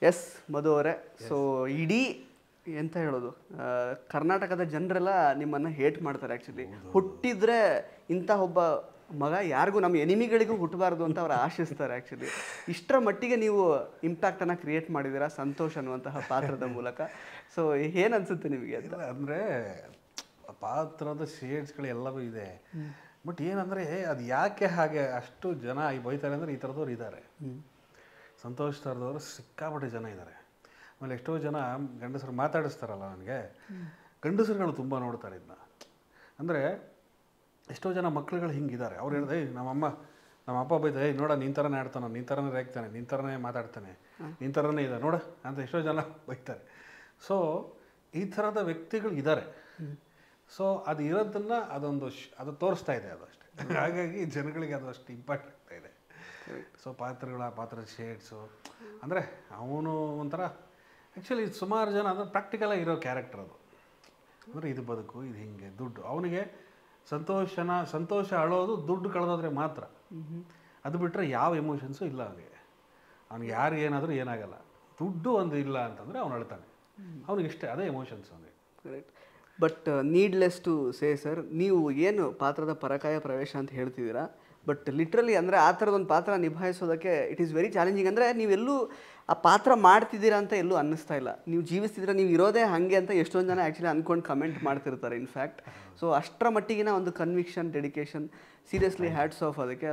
S ಮಧು ಅವರೇ, so ಇಡೀ ಎಂತ ಹೇಳೋದು, ಕರ್ನಾಟಕದ ಜನರೆಲ್ಲ ನಿಮ್ಮನ್ನು ಹೇಟ್ ಮಾಡ್ತಾರೆ. ಆ್ಯಕ್ಚುಲಿ ಹುಟ್ಟಿದ್ರೆ ಇಂಥ ಒಬ್ಬ ಮಗ ಯಾರಿಗೂ ನಮ್ಮ ಎನಿಮಿಗಳಿಗೂ ಹುಟ್ಟಬಾರ್ದು ಅಂತ ಅವ್ರು ಆಶಿಸ್ತಾರೆ. ಆ್ಯಕ್ಚುಲಿ ಇಷ್ಟರ ಮಟ್ಟಿಗೆ ನೀವು ಇಂಪ್ಯಾಕ್ಟನ್ನು ಕ್ರಿಯೇಟ್ ಮಾಡಿದ್ದೀರಾ ಸಂತೋಷ್ ಅನ್ನುವಂತಹ ಪಾತ್ರದ ಮೂಲಕ. ಸೊ ಏನು ಅನಿಸುತ್ತೆ ನಿಮಗೆ ಅಂತ? ಅಂದರೆ ಪಾತ್ರದ ಶೇಡ್ಸ್ಗಳು ಎಲ್ಲವೂ ಇದೆ, ಬಟ್ ಏನಂದರೆ ಅದು ಯಾಕೆ ಹಾಗೆ ಅಷ್ಟು ಜನ ಬೈತಾರೆ ಅಂದರೆ ಈ ಥರದವ್ರು ಇದ್ದಾರೆ. ಸಂತೋಷ್ ಥರದವರು ಸಿಕ್ಕಾಪಟ್ಟೆ ಜನ ಇದ್ದಾರೆ. ಆಮೇಲೆ ಎಷ್ಟೋ ಜನ ಗಂಡಸರು ಮಾತಾಡಿಸ್ತಾರಲ್ಲ, ನನಗೆ ಗಂಡಸರುಗಳು ತುಂಬ ನೋಡ್ತಾರೆ ಇದನ್ನ. ಅಂದರೆ ಎಷ್ಟೋ ಜನ ಮಕ್ಳುಗಳು ಹಿಂಗಿದ್ದಾರೆ. ಅವ್ರು ಹೇಳಿದೆ ನಮ್ಮ ಅಪ್ಪ ಬೈದೆ, ನೋಡ ನಿನ್ನ ಥರನೇ ಆಡ್ತಾನೆ, ನಿನ್ನ ಥರನೇ ರೇಗ್ತಾನೆ, ನಿನ್ನ ಥರನೇ ಮಾತಾಡ್ತಾನೆ, ನಿನ್ನ ಥರನೇ ಇದೆ ನೋಡ ಅಂತ ಎಷ್ಟೋ ಜನ ಬೈತಾರೆ. ಸೊ ಈ ಥರದ ವ್ಯಕ್ತಿಗಳು ಇದ್ದಾರೆ. ಸೊ ಅದು ಇರೋದನ್ನು ಅದು ತೋರಿಸ್ತಾ ಇದೆ, ಅದು ಅಷ್ಟೇ. ಹಾಗಾಗಿ ಜನಗಳಿಗೆ ಅದು ಅಷ್ಟು ಇಂಪ್ಯಾಕ್ಟ್ ಆಗ್ತಾ ಇದೆ. ಸೊ ಪಾತ್ರದ ಶೇಡ್ಸು ಅಂದರೆ ಅವನು ಒಂಥರ ಆ್ಯಕ್ಚುಲಿ ಸುಮಾರು ಜನ ಅಂದರೆ ಪ್ರಾಕ್ಟಿಕಲಾಗಿ ಇರೋ ಕ್ಯಾರೆಕ್ಟರ್ ಅದು. ಅಂದರೆ ಇದು ಬದುಕು, ಇದು ಹಿಂಗೆ ದುಡ್ಡು. ಅವನಿಗೆ ಸಂತೋಷ ಅಳೋದು ದುಡ್ಡು ಕಳೆದೋದ್ರೆ ಮಾತ್ರ. ಅದು ಬಿಟ್ಟರೆ ಯಾವ ಎಮೋಷನ್ಸು ಇಲ್ಲ ಅವನಿಗೆ ಯಾರು ಏನಾದರೂ ಏನಾಗಲ್ಲ. ದುಡ್ಡು ಒಂದು ಇಲ್ಲ ಅಂತಂದರೆ ಅವನು ಅಳ್ತಾನೆ, ಅವನಿಗಿಷ್ಟೇ, ಅದೇ ಎಮೋಷನ್ಸ್ ಅವನಿಗೆ. Correct. But needless to say sir, ನೀವು ಏನು ಪಾತ್ರದ ಪರಕಾಯ ಪ್ರವೇಶ ಅಂತ ಹೇಳ್ತಿದ್ದೀರಾ, ಬಟ್ ಲಿಟ್ರಲಿ ಅಂದರೆ ಆ ಥರದೊಂದು ಪಾತ್ರ ನಿಭಾಯಿಸೋದಕ್ಕೆ ಇಟ್ ಈಸ್ ವೆರಿ ಚಾಲೆಂಜಿಂಗ್. ಅಂದರೆ ನೀವೆಲ್ಲೂ ಆ ಪಾತ್ರ ಮಾಡ್ತಿದ್ದೀರಾ ಅಂತ ಎಲ್ಲೂ ಅನ್ನಿಸ್ತಾ ಇಲ್ಲ. ನೀವು ಜೀವಿಸ್ತಿದ್ರೆ ನೀವು ಇರೋದೇ ಹಾಗೆ ಅಂತ ಎಷ್ಟೊಂದು ಜನ ಆ್ಯಕ್ಚುಲಿ ಅಂದ್ಕೊಂಡು ಕಮೆಂಟ್ ಮಾಡ್ತಿರ್ತಾರೆ ಇನ್ಫ್ಯಾಕ್ಟ್. ಸೊ ಅಷ್ಟರ ಮಟ್ಟಿಗಿನ ಒಂದು conviction, dedication, seriously hats off. ಅದಕ್ಕೆ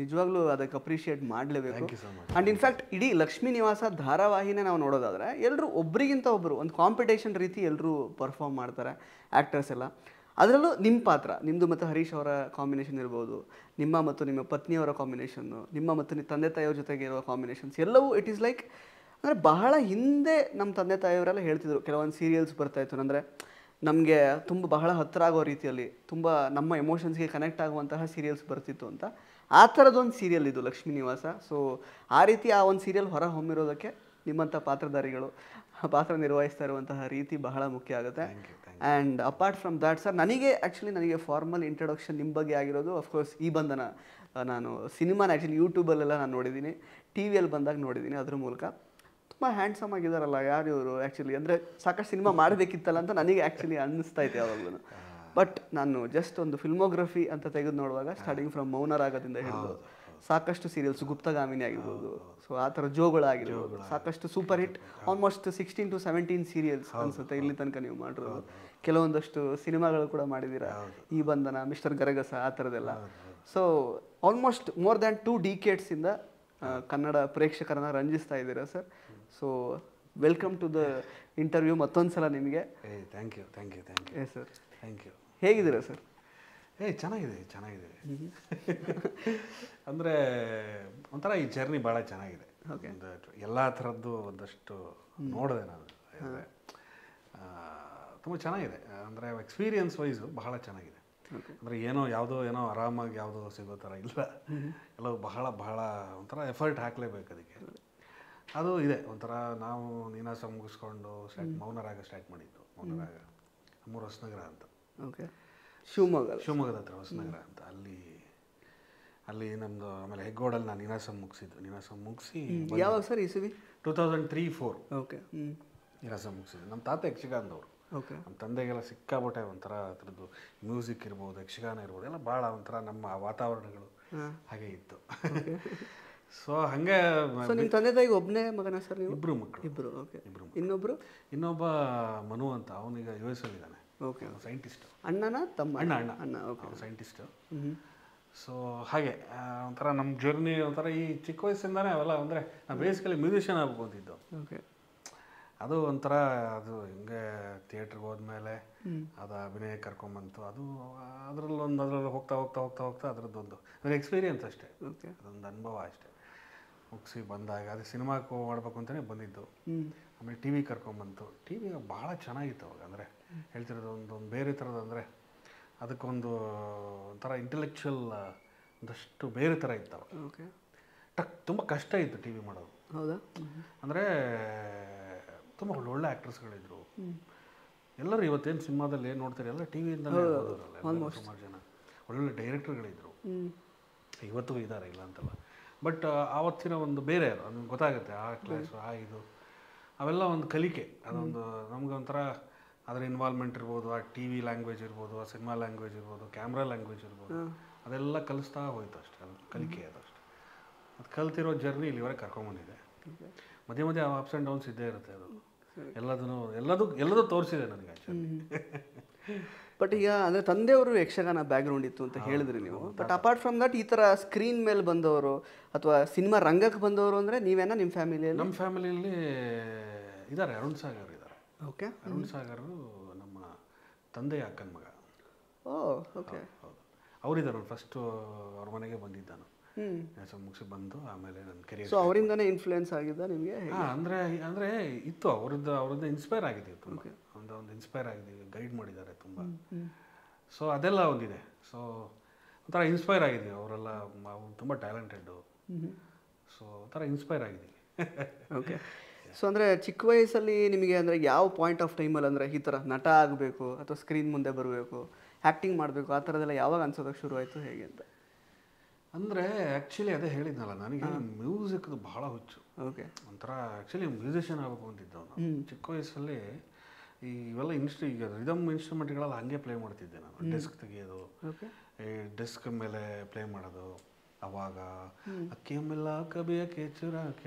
ನಿಜವಾಗ್ಲೂ ಅದಕ್ಕೆ ಅಪ್ರಿಷಿಯೇಟ್ ಮಾಡಲೇಬೇಕು. ಆ್ಯಂಡ್ ಇನ್ಫ್ಯಾಕ್ಟ್ ಇಡೀ ಲಕ್ಷ್ಮೀ ನಿವಾಸ ಧಾರಾವಾಹಿನೇ ನಾವು ನೋಡೋದಾದರೆ ಎಲ್ಲರೂ ಒಬ್ರಿಗಿಂತ ಒಬ್ಬರು ಒಂದು ಕಾಂಪಿಟೇಷನ್ ರೀತಿ ಎಲ್ಲರೂ ಪರ್ಫಾರ್ಮ್ ಮಾಡ್ತಾರೆ, ಆ್ಯಕ್ಟರ್ಸ್ ಎಲ್ಲ. ಅದರಲ್ಲೂ ನಿಮ್ಮ ಪಾತ್ರ, ನಿಮ್ಮದು ಮತ್ತು ಹರೀಶ್ ಅವರ ಕಾಂಬಿನೇಷನ್ ಇರ್ಬೋದು, ನಿಮ್ಮ ಮತ್ತು ನಿಮ್ಮ ಪತ್ನಿಯವರ ಕಾಂಬಿನೇಷನ್ನು, ನಿಮ್ಮ ಮತ್ತು ತಂದೆ ತಾಯಿಯವ್ರ ಜೊತೆಗೆ ಇರೋ ಕಾಂಬಿನೇಷನ್ಸ್ ಎಲ್ಲವೂ ಇಟ್ ಈಸ್ ಲೈಕ್ ಅಂದರೆ ಬಹಳ ಹಿಂದೆ ನಮ್ಮ ತಂದೆ ತಾಯಿಯವರೆಲ್ಲ ಹೇಳ್ತಿದ್ರು, ಕೆಲವೊಂದು ಸೀರಿಯಲ್ಸ್ ಬರ್ತಾಯಿತ್ತು ಅಂದರೆ ನಮಗೆ ಬಹಳ ಹತ್ತಿರ ಆಗೋ ರೀತಿಯಲ್ಲಿ ತುಂಬ ನಮ್ಮ ಎಮೋಷನ್ಸ್ಗೆ ಕನೆಕ್ಟ್ ಆಗುವಂತಹ ಸೀರಿಯಲ್ಸ್ ಬರ್ತಿತ್ತು ಅಂತ. ಆ ಥರದೊಂದು ಸೀರಿಯಲ್ ಇದು ಲಕ್ಷ್ಮೀ ನಿವಾಸ. ಸೊ ಆ ರೀತಿ ಆ ಒಂದು ಸೀರಿಯಲ್ ಹೊರ ಹೊಮ್ಮಿರೋದಕ್ಕೆ ನಿಮ್ಮಂಥ ಪಾತ್ರಧಾರಿಗಳು ಪಾತ್ರ ನಿರ್ವಹಿಸ್ತಾ ಇರುವಂತಹ ರೀತಿ ಬಹಳ ಮುಖ್ಯ ಆಗುತ್ತೆ. And apart from that sir, ನನಗೆ ಫಾರ್ಮಲ್ ಇಂಟ್ರೊಡಕ್ಷನ್ ನಿಮ್ಮ ಬಗ್ಗೆ ಆಗಿರೋದು ಅಫ್ಕೋರ್ಸ್ ಈ ಬಂಧನ. ನಾನು ಸಿನಿಮಾನ ಆ್ಯಕ್ಚುಲಿ ಯೂಟ್ಯೂಬಲ್ಲೆಲ್ಲ ನಾನು ನೋಡಿದ್ದೀನಿ, ಟಿ ವಿಯಲ್ಲಿ ಬಂದಾಗ ನೋಡಿದ್ದೀನಿ. ಅದ್ರ ಮೂಲಕ ತುಂಬ ಹ್ಯಾಂಡ್ಸಮ್ ಆಗಿದ್ದಾರಲ್ಲ ಯಾರು ಇವರು ಆ್ಯಕ್ಚುಲಿ, ಅಂದರೆ ಸಾಕಷ್ಟು ಸಿನಿಮಾ ಮಾಡಬೇಕಿತ್ತಲ್ಲ ಅಂತ ನನಗೆ ಆ್ಯಕ್ಚುಲಿ ಅನ್ನಿಸ್ತಾ ಇತ್ತು ಯಾವಾಗಲೂ. ಬಟ್ ನಾನು ಜಸ್ಟ್ ಒಂದು ಫಿಲ್ಮೋಗ್ರಫಿ ಅಂತ ತೆಗೆದು ನೋಡುವಾಗ ಸ್ಟಾರ್ಟಿಂಗ್ ಫ್ರಮ್ ಮೌನರಾಗದಿಂದ ಹಿಡಿದು ಸಾಕಷ್ಟು ಸೀರಿಯಲ್ಸ್, ಗುಪ್ತಗಾಮಿನಿ ಆಗಿರ್ಬೋದು, ಸೊ ಆ ಥರ ಜೋಗಳಾಗಿರ್ಬೋದು, ಸಾಕಷ್ಟು super hit almost 16 to 17 serials ಅನಿಸುತ್ತೆ ಇಲ್ಲಿ ತನಕ ನೀವು ಮಾಡಿರೋದು. ಕೆಲವೊಂದಷ್ಟು ಸಿನಿಮಾಗಳು ಕೂಡ ಮಾಡಿದ್ದೀರಾ, ಈ ಬಂಧನ, ಮಿಸ್ಟರ್ ಗರಗಸ, ಆ ಥರದ್ದೆಲ್ಲ. So almost more than 2 decades Kannada ಪ್ರೇಕ್ಷಕರನ್ನ ರಂಜಿಸ್ತಾ ಇದ್ದೀರಾ sir. So welcome to the interview ಮತ್ತೊಂದು ಸಲ ನಿಮಗೆ. Thank you yes sir. Thank you. ಹೇಗಿದ್ದೀರಾ ಸರ್? ಚೆನ್ನಾಗಿದೆ. ಅಂದರೆ ಒಂಥರ ಈ ಜರ್ನಿ ಭಾಳ ಚೆನ್ನಾಗಿದೆ. ಎಲ್ಲ ಥರದ್ದು ಒಂದಷ್ಟು ನೋಡಿದೆ ನಾನು, ತುಂಬ ಚೆನ್ನಾಗಿದೆ. ಅಂದರೆ ಎಕ್ಸ್ಪೀರಿಯನ್ಸ್ ವೈಸು ಬಹಳ ಚೆನ್ನಾಗಿದೆ. ಅಂದರೆ ಯಾವುದೋ ಆರಾಮಾಗಿ ಯಾವುದೋ ಸಿಗೋ ಥರ ಇಲ್ಲ, ಎಲ್ಲವೂ ಬಹಳ ಒಂಥರ ಎಫರ್ಟ್ ಹಾಕಲೇಬೇಕು ಅದಕ್ಕೆ. ಅದು ಇದೆ ಒಂಥರ. ನಾವು ನೀನಾಸ ಮುಗಿಸ್ಕೊಂಡು ಮೌನರಾಗ ಸ್ಟಾರ್ಟ್ ಮಾಡಿದ್ದು. ಮೌನರಾಗ ನಮ್ಮೂರು ಹೊಸನಗರ ಅಂತ, ಶಿವಮೊಗ್ಗದ ಹತ್ರ ಹೊಸನಗರ ಅಂತ, ಅಲ್ಲಿ ನಮ್ಮದು. ಆಮೇಲೆ ಹೆಗ್ಗೋಡಲ್ಲಿ ನಾನು ನೀನಾಸಂ ಮುಗಿಸಿ ಯಾವಾಗ ಸರ್ ಇಸುವಿ? 2003-04 ಓಕೆ. ನೀನಾಸಂ ಮುಗಿಸಿದ್ದು. ನಮ್ಮ ತಾತ ಯಕ್ಷಗಾನದವರು. ನಮ್ಮ ತಂದೆಗೆಲ್ಲ ಸಿಕ್ಕಾಪಟ್ಟೆ ಒಂಥರ ಥರದ್ದು ಮ್ಯೂಸಿಕ್ ಇರ್ಬೋದು, ಯಕ್ಷಗಾನ ಇರ್ಬೋದು, ಎಲ್ಲ ಭಾಳ ಒಂಥರ ನಮ್ಮ ವಾತಾವರಣಗಳು ಹಾಗೆ ಇತ್ತು. ಸೊ ಹಾಗೆ ನಿಮ್ಮ ತಂದೆ ತಾಯಿಗೆ ಒಬ್ಬನೇ ಮಗನ ಸರ್ ನೀವು? ಇಬ್ಬರು ಮಕ್ಕಳು. ಇಬ್ಬರು. ಇನ್ನೊಬ್ಬ ಮನು ಅಂತ, ಅವನೀಗ US ಅಲ್ಲಿದ್ದಾನೆ. ಓಕೆ. ಸೈಂಟಿಸ್ಟ್. ಅಣ್ಣನ ತಮ್ಮ? ಅಣ್ಣ. ಓಕೆ. ಸೈಂಟಿಸ್ಟು. ಸೊ ಹಾಗೆ ಒಂಥರ ನಮ್ಮ ಜರ್ನಿ ಒಂಥರ ಈ ಚಿಕ್ಕ ವಯಸ್ಸಿಂದಾನೇ ಅವೆಲ್ಲ. ಅಂದರೆ ನಾನು ಬೇಸಿಕಲಿ ಮ್ಯೂಸಿಷಿಯನ್ ಆಗಬೇಕು ಅಂತಿದ್ದು. ಓಕೆ. ಅದು ಒಂಥರ ಅದು ಹಿಂಗೆ ಥಿಯೇಟ್ರಿಗೆ ಹೋದ್ಮೇಲೆ ಅದು ಅಭಿನಯ ಕರ್ಕೊಂಬಂತು. ಅದರಲ್ಲಿ ಹೋಗ್ತಾ ಅದರದ್ದೊಂದು ಎಕ್ಸ್ಪೀರಿಯನ್ಸ್ ಅಷ್ಟೇ. ಓಕೆ. ಅದೊಂದು ಅನುಭವ ಅಷ್ಟೇ. ಮುಗಿಸಿ ಬಂದಾಗ ಅದು ಸಿನಿಮಾಕ್ಕೆ ಮಾಡ್ಬೇಕು ಅಂತಲೇ ಬಂದಿದ್ದು. ಆಮೇಲೆ ಟಿ ವಿ ಕರ್ಕೊಂಬಂತು. ಟಿ ವಿ ಭಾಳ ಚೆನ್ನಾಗಿತ್ತು ಅವಾಗ. ಅಂದರೆ ಹೇಳ್ತಿರೋದು ಒಂದು ಬೇರೆ ಥರದ, ಅಂದರೆ ಅದಕ್ಕೊಂದು ಒಂಥರ ಇಂಟೆಲೆಕ್ಚುವಲ್ ಒಂದಷ್ಟು ಬೇರೆ ಥರ ಇತ್ತು ಅವಾಗ. ಓಕೆ. ತುಂಬ ಕಷ್ಟ ಇತ್ತು ಟಿ ವಿ ಮಾಡೋದು. ಹೌದಾ? ಅಂದರೆ ತುಂಬ ಒಳ್ಳೊಳ್ಳೆ ಆ್ಯಕ್ಟರ್ಸ್ಗಳಿದ್ರು. ಎಲ್ಲರೂ ಇವತ್ತೇನು ಸಿನಿಮಾದಲ್ಲಿ ಏನು ನೋಡ್ತಾರೆ ಎಲ್ಲ ಟಿ ವಿಯಿಂದಲೇ ಓದೋರಲ್ಲ. ಸುಮಾರು ಜನ ಒಳ್ಳೊಳ್ಳೆ ಡೈರೆಕ್ಟರ್ಗಳಿದ್ರು, ಇವತ್ತಿಗೂ ಇದ್ದಾರೆ, ಇಲ್ಲ ಅಂತಲ್ಲ. ಬಟ್ ಆವತ್ತಿನ ಒಂದು ಬೇರೆ ಅದು ನಮ್ಗೆ ಗೊತ್ತಾಗುತ್ತೆ. ಆ ಕ್ಲಾಸು ಇದು ಅವೆಲ್ಲ ಒಂದು ಕಲಿಕೆ. ಅದೊಂದು ನಮ್ಗೆ ಒಂಥರ ಅದರ ಇನ್ವಾಲ್ವ್ಮೆಂಟ್ ಇರ್ಬೋದು, ಆ ಟಿ ವಿ ಲ್ಯಾಂಗ್ವೇಜ್ ಇರ್ಬೋದು, ಆ ಸಿನಿಮಾ ಲ್ಯಾಂಗ್ವೇಜ್ ಇರ್ಬೋದು, ಕ್ಯಾಮ್ರಾ ಲ್ಯಾಂಗ್ವೇಜ್ ಇರ್ಬೋದು, ಅದೆಲ್ಲ ಕಲಿಸ್ತಾ ಹೋಯ್ತು ಅಷ್ಟೇ. ಅದು ಕಲಿಕೆ ಅದಷ್ಟೇ. ಅದು ಕಲ್ತಿರೋ ಜರ್ನಿ ಇಲ್ಲಿವರೆಗೆ ಕರ್ಕೊಂಬಂದಿದೆ. ಮಧ್ಯೆ ಮಧ್ಯೆ ಅಪ್ಸ್ ಆ್ಯಂಡ್ ಡೌನ್ಸ್ ಇದ್ದೇ ಇರುತ್ತೆ. ಅದು ಎಲ್ಲದೂ ತೋರಿಸಿದೆ ನನಗೆ ಆ್ಯಕ್ಚುಲಿ. ಬಟ್ ಈಗ ಅಂದರೆ ತಂದೆಯವರು ಯಕ್ಷಗಾನ ಬ್ಯಾಕ್ಗ್ರೌಂಡ್ ಇತ್ತು ಅಂತ ಹೇಳಿದ್ರಿ ನೀವು. ಬಟ್ ಅಪಾರ್ಟ್ ಫ್ರಮ್ ದಟ್ ಈ ಥರ ಸ್ಕ್ರೀನ್ ಮೇಲೆ ಬಂದವರು ಅಥವಾ ಸಿನಿಮಾ ರಂಗಕ್ಕೆ ಬಂದವರು ಅಂದರೆ ನೀವೇನ ನಿಮ್ಮ ಫ್ಯಾಮಿಲಿಯಲ್ಲಿ? ನಮ್ಮ ಫ್ಯಾಮಿಲಿಯಲ್ಲಿ ಇದ್ದಾರೆ, ಅರುಣ್ ಸಾಗರ್ ಇದ್ದಾರೆ. ಓಕೆ. ಅರುಣ್ ಸಾಗರ್ ನಮ್ಮ ತಂದೆಯ ಅಕ್ಕನ ಮಗ. ಓ ಓಕೆ. ಹೌದು, ಅವರಿದ್ದಾರೆ. ಫಸ್ಟು ಅವ್ರ ಮನೆಗೆ ಬಂದಿದ್ದಾನು, ಮುಗಿಸಿ ಬಂದು ಆಮೇಲೆ ನನ್ನ ಕೆರಿಯರ್. ಸೊ ಅವರಿಂದನೇ ಇನ್ಫ್ಲೂಯೆನ್ಸ್ ಆಗಿದ್ದ ನಿಮಗೆ? ಹಾಂ, ಅಂದರೆ ಇತ್ತು ಅವರಿಂದ ಇನ್ಸ್ಪೈರ್ ಆಗಿದ್ದೀವಿ ತುಂಬ. ಒಂದು ಇನ್ಸ್ಪೈರ್ ಆಗಿದ್ದೀವಿ, ಗೈಡ್ ಮಾಡಿದ್ದಾರೆ ತುಂಬ. ಸೊ ಅದೆಲ್ಲ ಒಂದಿದೆ. ಸೊ ಒಂಥರ ಇನ್ಸ್ಪೈರ್ ಆಗಿದ್ದೀವಿ. ಅವರೆಲ್ಲ ತುಂಬ ಟ್ಯಾಲೆಂಟೆಡ್ಡು. ಸೊ ಒಂಥರ ಇನ್ಸ್ಪೈರ್ ಆಗಿದ್ದೀವಿ. ಓಕೆ. ಸೊ ಅಂದರೆ ಚಿಕ್ಕ ವಯಸ್ಸಲ್ಲಿ ನಿಮಗೆ ಅಂದರೆ ಯಾವ ಪಾಯಿಂಟ್ ಆಫ್ ಟೈಮಲ್ಲಿ ಅಂದರೆ ಈ ಥರ ನಟ ಆಗಬೇಕು ಅಥವಾ ಸ್ಕ್ರೀನ್ ಮುಂದೆ ಬರಬೇಕು, ಆ್ಯಕ್ಟಿಂಗ್ ಮಾಡಬೇಕು, ಆ ಥರದ್ದೆಲ್ಲ ಯಾವಾಗ ಅನ್ಸೋದಕ್ಕೆ ಶುರು ಆಯಿತು, ಹೇಗೆ ಅಂತ? ಅಂದರೆ ಆ್ಯಕ್ಚುಲಿ ಅದೇ ಹೇಳಿದ್ನಲ್ಲ, ನನಗೆ ಮ್ಯೂಸಿಕ್ದು ಭಾಳ ಹುಚ್ಚು. ಓಕೆ. ಒಂಥರ ಆ್ಯಕ್ಚುಲಿ ಮ್ಯೂಸಿಷಿಯನ್ ಆಗಬೇಕು ಅಂತಿದ್ದವನು. ಚಿಕ್ಕ ವಯಸ್ಸಲ್ಲಿ ಇವೆಲ್ಲ ಈಗ ರಿದಮ್ ಇನ್ಸ್ಟ್ರೂಮೆಂಟ್ಗಳೆಲ್ಲ ಹಾಗೆ ಪ್ಲೇ ಮಾಡ್ತಿದ್ದೆ ನಾನು. ಡೆಸ್ಕ್ ತೆಗಿಯೋದು, ಈ ಡೆಸ್ಕ್ ಮೇಲೆ ಪ್ಲೇ ಮಾಡೋದು. ಅವಾಗ ಅಕ್ಕಿ ಮಿಲ್ಲ ಕಬಿಯ ಕೇಚುರ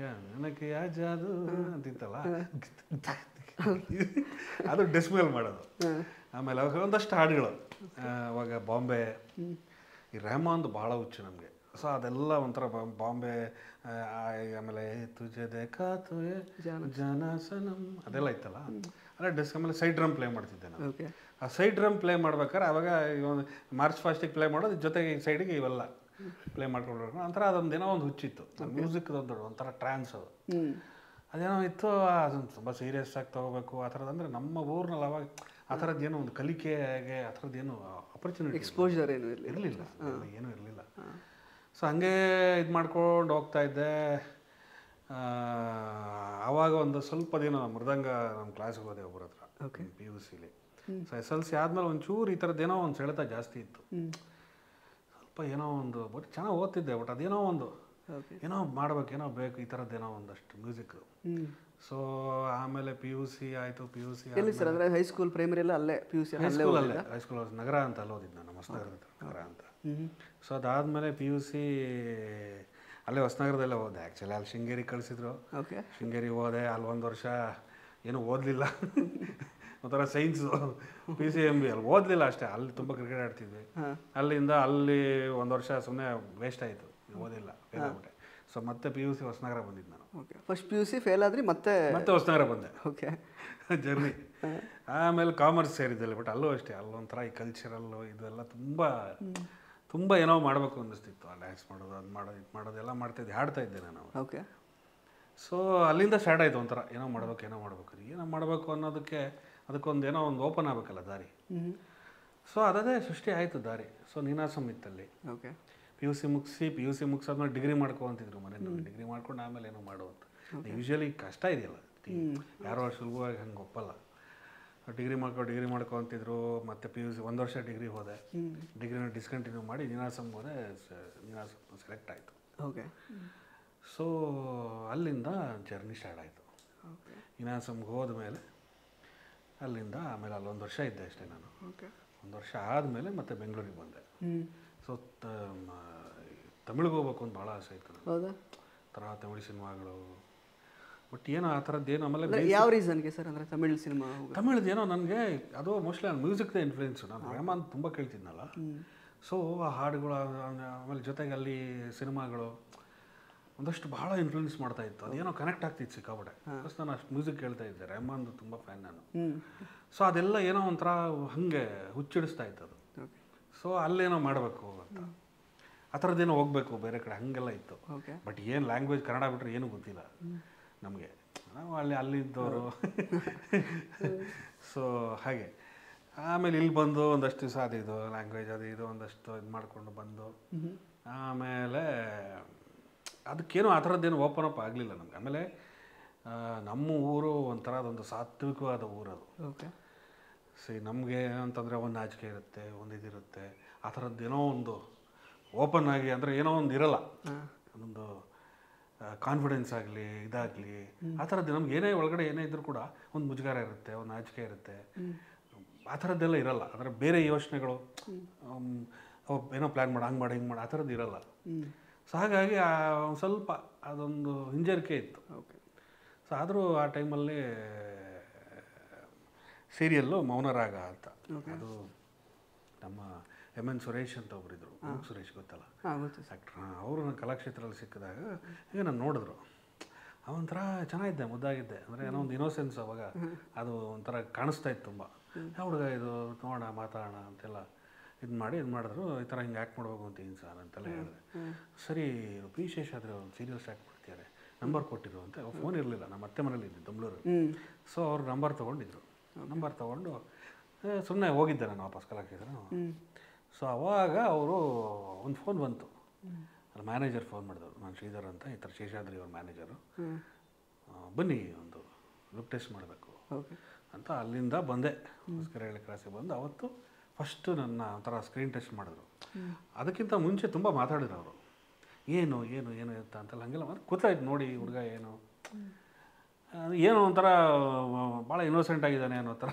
ನನಗೆ ಯಾ ಜಾದು ಅಂತಿತ್ತಲ್ಲ, ಅದು ಡೆಸ್ಕ್ ಮೇಲೆ ಮಾಡೋದು. ಆಮೇಲೆ ಅವಾಗ ಒಂದಷ್ಟು ಹಾಡುಗಳು, ಅವಾಗ ಬಾಂಬೆ, ಈ ರೆಹಮಾನ್ದು ಭಾಳ ಹುಚ್ಚು ನಮಗೆ. ಸೊ ಅದೆಲ್ಲ ಒಂಥರ ಬಾಂಬೆ, ಆಮೇಲೆ ತುಜೆ ದೇಖಾ ತುಯೆ ಜನ ಸನಮ್ ಅದೆಲ್ಲ ಇತ್ತಲ್ಲ. ಅಲ್ಲ ಡೆಸ್ಕ್ ಆಮೇಲೆ ಸೈಡ್ ಡ್ರಮ್ ಪ್ಲೇ ಮಾಡ್ತಿದ್ದೆ ನಾನು. ಆ ಸೈಡ್ ಡ್ರಮ್ ಪ್ಲೇ ಮಾಡ್ಬೇಕಾದ್ರೆ ಅವಾಗ ಒಂದು ಮಾರ್ಚ್ ಫಾಸ್ಟಿಗೆ ಪ್ಲೇ ಮಾಡೋದು, ಜೊತೆಗೆ ಈ ಸೈಡಿಗೆ ಇವೆಲ್ಲ ಪ್ಲೇ ಮಾಡ್ಕೊಂಡು ಒಂಥರ ಅದೊಂದೇನೋ ಒಂದು ಹುಚ್ಚಿತ್ತು. ಮ್ಯೂಸಿಕ್ದೊಂದು ಒಂಥರ ಟ್ರಾನ್ಸ್ ಅದು. ಅದೇನೋ ಇತ್ತು, ಅದನ್ನು ತುಂಬ ಸೀರಿಯಸ್ ಆಗಿ ತೊಗೋಬೇಕು ಆ ಥರದ್ದು. ಅಂದರೆ ನಮ್ಮ ಊರಿನಲ್ಲಿ ಅವಾಗ ಆ ಥರದ್ದು ಏನೋ ಒಂದು ಕಲಿಕೆಗೆ ಆ ಥರದ್ದೇನು ಆಪರ್ಚುನಿಟಿ, ಎಕ್ಸ್ಪೋಜರ್ ಏನು ಇರಲಿಲ್ಲ, ಏನೂ ಇರಲಿಲ್ಲ. ಸೊ ಹಂಗೆ ಇದು ಮಾಡ್ಕೊಂಡು ಹೋಗ್ತಾ ಇದ್ದೆ. ಆವಾಗ ಒಂದು ಸ್ವಲ್ಪ ದಿನ ಮೃದಂಗ ನಮ್ಮ ಕ್ಲಾಸಿಗೆ ಹೋದೆ ಒಬ್ಬರ ಹತ್ರ, PUCಲಿ. ಸೊ SLC ಆದಮೇಲೆ ಒಂಚೂರು ಈ ಥರದ್ದೇನೋ ಒಂದು ಸೆಳೆತ ಜಾಸ್ತಿ ಇತ್ತು. ಸ್ವಲ್ಪ ಏನೋ ಒಂದು ಬಟ್ ಚೆನ್ನಾಗಿ ಓದ್ತಿದ್ದೆ, ಬಟ್ ಅದೇನೋ ಒಂದು ಏನೋ ಮಾಡ್ಬೇಕು, ಏನೋ ಬೇಕು, ಈ ಥರದ್ದೇನೋ ಒಂದಷ್ಟು ಮ್ಯೂಸಿಕ್. ಸೊ ಆಮೇಲೆ PUC ಆಯಿತು. PUC ಸರ್ ಅಂದರೆ ಹೈಸ್ಕೂಲ್ ಪ್ರೈಮರಿ ಎಲ್ಲ ಅಲ್ಲೇ? PUC ಹೈಸ್ಕೂಲ್ ನಗರ ಅಂತ ಅಲ್ಲಿ ಓದಿದ್ದು ನಾನು, ಹೊಸನಗರದ ನಗರ ಅಂತ. ಸೊ ಅದಾದಮೇಲೆ PUC ಅಲ್ಲೇ ಹೊಸನಗರದಲ್ಲೇ ಹೋದೆ. ಆ್ಯಕ್ಚುಲಿ ಅಲ್ಲಿ ಶೃಂಗೇರಿ ಕಳಿಸಿದ್ರು. ಶೃಂಗೇರಿ ಹೋದೆ. ಅಲ್ಲಿ ಒಂದು ವರ್ಷ ಏನೂ ಓದಲಿಲ್ಲ, ಒಂಥರ ಸೈನ್ಸು PCMB ಅಲ್ಲಿ ಓದಲಿಲ್ಲ ಅಷ್ಟೇ. ಅಲ್ಲಿ ತುಂಬ ಕ್ರಿಕೆಟ್ ಆಡ್ತಿದ್ವಿ. ಅಲ್ಲಿಂದ ಅಲ್ಲಿ ಒಂದು ವರ್ಷ ಸುಮ್ಮನೆ ವೇಸ್ಟ್ ಆಯಿತು, ಓದಿಲ್ಲ, ಫೇಲ್ ಆಗ್ಬಿಟ್ಟೆ. ಸೊ ಮತ್ತೆ PUC ಹೊಸನಗರ ಬಂದಿದ್ದು ನಾನು. ಫಸ್ಟ್ PUC ಫೇಲ್ ಆದ್ರಿ, ಮತ್ತೆ ಹೊಸನಗರ ಬಂದೆ. Okay, journey. ಆಮೇಲೆ ಕಾಮರ್ಸ್ ಸೇರಿದ್ದಲ್ಲಿ, ಬಟ್ ಅಲ್ಲೂ ಅಷ್ಟೇ, ಅಲ್ಲೊಂಥರ ಈ ಕಲ್ಚರಲ್ಲು ಇದೆಲ್ಲ ತುಂಬ ಏನೋ ಮಾಡಬೇಕು ಅನ್ನಿಸ್ತಿತ್ತು. ಆ ಡ್ಯಾನ್ಸ್ ಮಾಡೋದು, ಅದು ಮಾಡೋದು, ಇದು ಮಾಡೋದು ಎಲ್ಲ ಮಾಡ್ತಾಯಿದ್ದೆ, ಹಾಡ್ತಾ ಇದ್ದೆ ನಾನು. ಓಕೆ. ಸೊ ಅಲ್ಲಿಂದ ಸ್ಟಾರ್ಟ್ ಆಯಿತು ಒಂಥರ ಏನೋ ಮಾಡಬೇಕು ಅನ್ನೋದಕ್ಕೆ. ಅದಕ್ಕೊಂದು ಏನೋ ಒಂದು ಓಪನ್ ಆಗಬೇಕಲ್ಲ ದಾರಿ. ಸೊ ಅದೇ ಸೃಷ್ಟಿ ಆಯಿತು ದಾರಿ. ಸೊ ನೀನಾಸಂ ಇತ್ತಲ್ಲಿ. ಓಕೆ. PUC ಮುಗಿಸಾದ್ಮೇಲೆ ಡಿಗ್ರಿ ಮಾಡ್ಕೊ ಅಂತಿದ್ರು ಮನೆಯಲ್ಲಿ. ಡಿಗ್ರಿ ಮಾಡ್ಕೊಂಡು ಆಮೇಲೆ ಏನೋ ಮಾಡುವಂತ. ಯೂಶ್ವಲಿ ಕಷ್ಟ ಇದೆಯಲ್ಲ, ಯಾರೋ ಸುಲಭವಾಗಿ ಹಂಗೆ ಒಪ್ಪಲ್ಲ. ಡಿಗ್ರಿ ಮಾಡ್ಕೊ ಅಂತಿದ್ರು. ಮತ್ತು PUC ಒಂದು ವರ್ಷ ಡಿಗ್ರಿ ಹೋದೆ. ಡಿಗ್ರಿನ ಡಿಸ್ಕಂಟಿನ್ಯೂ ಮಾಡಿ ನೀನಾಸಂ ಹೋದೆ. ನೀನಾಸಂ ಸೆಲೆಕ್ಟ್ ಆಯಿತು. ಓಕೆ. ಸೊ ಅಲ್ಲಿಂದ ಜರ್ನಿ ಸ್ಟಾರ್ಟ್ ಆಯಿತು. ನೀನಾಸಂಗೆ ಹೋದ್ಮೇಲೆ ಅಲ್ಲಿಂದ ಆಮೇಲೆ ಅಲ್ಲೊಂದು ವರ್ಷ ಇದ್ದೆ ಅಷ್ಟೇ ನಾನು. ಒಂದು ವರ್ಷ ಆದಮೇಲೆ ಮತ್ತೆ ಬೆಂಗಳೂರಿಗೆ ಬಂದೆ. ಸೊ ತಮಿಳಿಗೆ ಹೋಗ್ಬೇಕು ಅಂತ ಭಾಳ ಆಸೆ ಇತ್ತು ನನಗೆ. ಥರ ತಮಿಳು ಸಿನಿಮಾಗಳು, ಬಟ್ ಏನೋ ಆ ಥರದ್ದೇನು. ಆಮೇಲೆ ಯಾವ ರೀಸನ್ಗೆ ಸರ್ ಅಂದರೆ ತಮಿಳು ಸಿನಿಮಾ? ತಮಿಳ್ದೇನೋ ನನಗೆ ಅದು ಮೋಸ್ಟ್ಲಿ ನಾನು ಮ್ಯೂಸಿಕ್ದೇ ಇನ್ಫ್ಲೂಯೆನ್ಸು. ನಾನು ರೆಹಮಾನ್ ತುಂಬ ಕೇಳ್ತಿದ್ನಲ್ಲ. ಸೊ ಆ ಹಾಡುಗಳು, ಆಮೇಲೆ ಜೊತೆಗೆ ಅಲ್ಲಿ ಸಿನಿಮಾಗಳು ಒಂದಷ್ಟು ಭಾಳ ಇನ್ಫ್ಲೂಯೆನ್ಸ್ ಮಾಡ್ತಾ ಇತ್ತು. ಅದೇನೋ ಕನೆಕ್ಟ್ ಆಗ್ತಿತ್ತು ಸಿಕ್ಕಾಪಟ್ಟೆ. ಫಸ್ಟ್ ನಾನು ಅಷ್ಟು ಮ್ಯೂಸಿಕ್ ಕೇಳ್ತಾ ಇದ್ದೆ, ರೆಹಮಾನ್ದು ತುಂಬ ಫ್ಯಾನ್ ನಾನು. ಸೊ ಅದೆಲ್ಲ ಏನೋ ಒಂಥರ ಹಾಗೆ ಹುಚ್ಚಿಡಿಸ್ತಾ ಇತ್ತು ಅದು. ಸೊ ಅಲ್ಲೇನೋ ಮಾಡಬೇಕು ಅಂತ, ಆ ಥರದ್ದೇನೋ ಹೋಗಬೇಕು ಬೇರೆ ಕಡೆ, ಹಾಗೆಲ್ಲ ಇತ್ತು. ಬಟ್ ಏನು ಲ್ಯಾಂಗ್ವೇಜ್ ಕನ್ನಡ ಬಿಟ್ಟರೆ ಏನೂ ಗೊತ್ತಿಲ್ಲ ನಮಗೆ, ನಾವು ಅಲ್ಲಿದ್ದವರು. ಸೊ ಹಾಗೆ ಆಮೇಲೆ ಇಲ್ಲಿ ಬಂದು ಒಂದಷ್ಟು ದಿವಸ ಅದು ಲ್ಯಾಂಗ್ವೇಜ್ ಇದು ಒಂದಷ್ಟು ಇದು ಮಾಡಿಕೊಂಡು ಬಂದು ಆಮೇಲೆ ಅದಕ್ಕೇನು ಆ ಥರದ್ದೇನು ಓಪನ್ ಅಪ್ ಆಗಲಿಲ್ಲ ನಮಗೆ. ಆಮೇಲೆ ನಮ್ಮ ಊರು ಒಂಥರ ಅದೊಂದು ಸಾತ್ವಿಕವಾದ ಊರದು. ನಮಗೆ ಅಂತಂದರೆ ಒಂದು ನಾಚಿಕೆ ಇರುತ್ತೆ, ಒಂದು ಇದಿರುತ್ತೆ. ಆ ಥರದ್ದೇನೋ ಒಂದು ಓಪನ್ ಆಗಿ ಅಂದರೆ ಏನೋ ಒಂದು ಇರಲ್ಲ, ಒಂದು ಕಾನ್ಫಿಡೆನ್ಸ್ ಆಗಲಿ ಇದಾಗಲಿ ಆ ಥರದ್ದು ನಮ್ಗೆ ಏನೇ ಒಳಗಡೆ ಏನೇ ಇದ್ರೂ ಕೂಡ ಒಂದು ಮುಜುಗರ ಇರುತ್ತೆ, ಒಂದು ನಾಚಿಕೆ ಇರುತ್ತೆ, ಆ ಥರದ್ದೆಲ್ಲ ಇರಲ್ಲ. ಅಂದರೆ ಬೇರೆ ಯೋಚನೆಗಳು ಏನೋ ಪ್ಲ್ಯಾನ್ ಮಾಡಿ ಹಂಗೆ ಮಾಡಿ ಹಿಂಗೆ ಮಾಡಿ ಆ ಥರದ್ದು ಇರಲ್ಲ. ಸೊ ಹಾಗಾಗಿ ಒಂದು ಸ್ವಲ್ಪ ಅದೊಂದು ಹಿಂಜರಿಕೆ ಇತ್ತು. ಸೊ ಆದರೂ ಆ ಟೈಮಲ್ಲಿ ಸೀರಿಯಲ್ಲು ಮೌನರಾಗ ಅಂತ, ಅದು ನಮ್ಮ ಎಮ್.ಎನ್. ಸುರೇಶ್ ಅಂತ ಒಬ್ಬರಿದ್ರು, ಸುರೇಶ್ ಗೊತ್ತಲ್ಲ ಆ್ಯಕ್ಟ್ರ್, ಅವರು ನನ್ನ ಕಲಾಕ್ಷೇತ್ರದಲ್ಲಿ ಸಿಕ್ಕಿದಾಗ ಈಗ ನಾನು ನೋಡಿದ್ರು, ಅವೊಂಥರ ಚೆನ್ನಾಗಿದ್ದೆ, ಮುದ್ದಾಗಿದ್ದೆ. ಅಂದರೆ ಏನೋ ಒಂದು ಇನೋಸೆನ್ಸ್ ಅವಾಗ ಅದು ಒಂಥರ ಕಾಣಿಸ್ತಾ ಇತ್ತು ತುಂಬ. ಯಾವ ಹುಡುಗ ಇದು, ನೋಡೋಣ ಮಾತಾಡೋಣ ಅಂತೆಲ್ಲ ಇದು ಮಾಡಿದ್ರು. ಈ ಥರ ಹಿಂಗೆ ಆ್ಯಕ್ಟ್ ಮಾಡ್ಬೇಕು ಅಂತೀನಿ ಸರ್ ಅಂತೆಲ್ಲ ಹೇಳಿದೆ. ಸರಿ ಪಿ ಶೇಷಾದ್ರಿ ಒಂದು ಸೀರಿಯಲ್ ಸ್ಟಾರ್ಟ್ ಮಾಡ್ತಿದ್ದಾರೆ, ನಂಬರ್ ಕೊಟ್ಟಿರು ಅಂತ. ಫೋನ್ ಇರಲಿಲ್ಲ, ನಮ್ಮ ಅತ್ತೆ ಮನೇಲಿ ಇದ್ದಿದ್ದು ಬೆಂಗಳೂರು. ಸೊ ಅವ್ರು ನಂಬರ್ ತೊಗೊಂಡಿದ್ರು. ನಂಬರ್ ತೊಗೊಂಡು ಸುಮ್ಮನೆ ಹೋಗಿದ್ದೆ ನಾನು ವಾಪಸ್ ಕಲಾಕ್ಷೇತ್ರ. ಸೊ ಅವಾಗ ಅವರು ಒಂದು ಫೋನ್ ಬಂತು, ಅಲ್ಲಿ ಮ್ಯಾನೇಜರ್ ಫೋನ್ ಮಾಡಿದವರು, ನಾನು ಶ್ರೀಧರ್ ಅಂತ, ಈ ಥರ ಶೇಷಾದ್ರಿ ಅವ್ರ ಮ್ಯಾನೇಜರು, ಬನ್ನಿ ಒಂದು ಲುಕ್ ಟೆಸ್ಟ್ ಮಾಡಬೇಕು ಅಂತ. ಅಲ್ಲಿಂದ ಬಂದೆ, ಹೊಸಕೆರೆ ಕ್ರಾಸಿಗೆ ಬಂದು ಅವತ್ತು ಫಸ್ಟು ನನ್ನ ಒಂಥರ ಸ್ಕ್ರೀನ್ ಟೆಸ್ಟ್ ಮಾಡಿದ್ರು. ಅದಕ್ಕಿಂತ ಮುಂಚೆ ತುಂಬ ಮಾತಾಡಿದ್ರು ಅವರು, ಏನು ಏನು ಏನು ಇರ್ತಾ ಅಂತೆಲ್ಲ ಹಂಗೆಲ್ಲ ಗೊತ್ತಾಯ್ತು. ನೋಡಿ ಹುಡುಗ ಏನೋ ಒಂಥರ ಭಾಳ ಇನ್ನೋಸೆಂಟ್ ಆಗಿದ್ದಾನೆ ಅನ್ನೋ ಥರ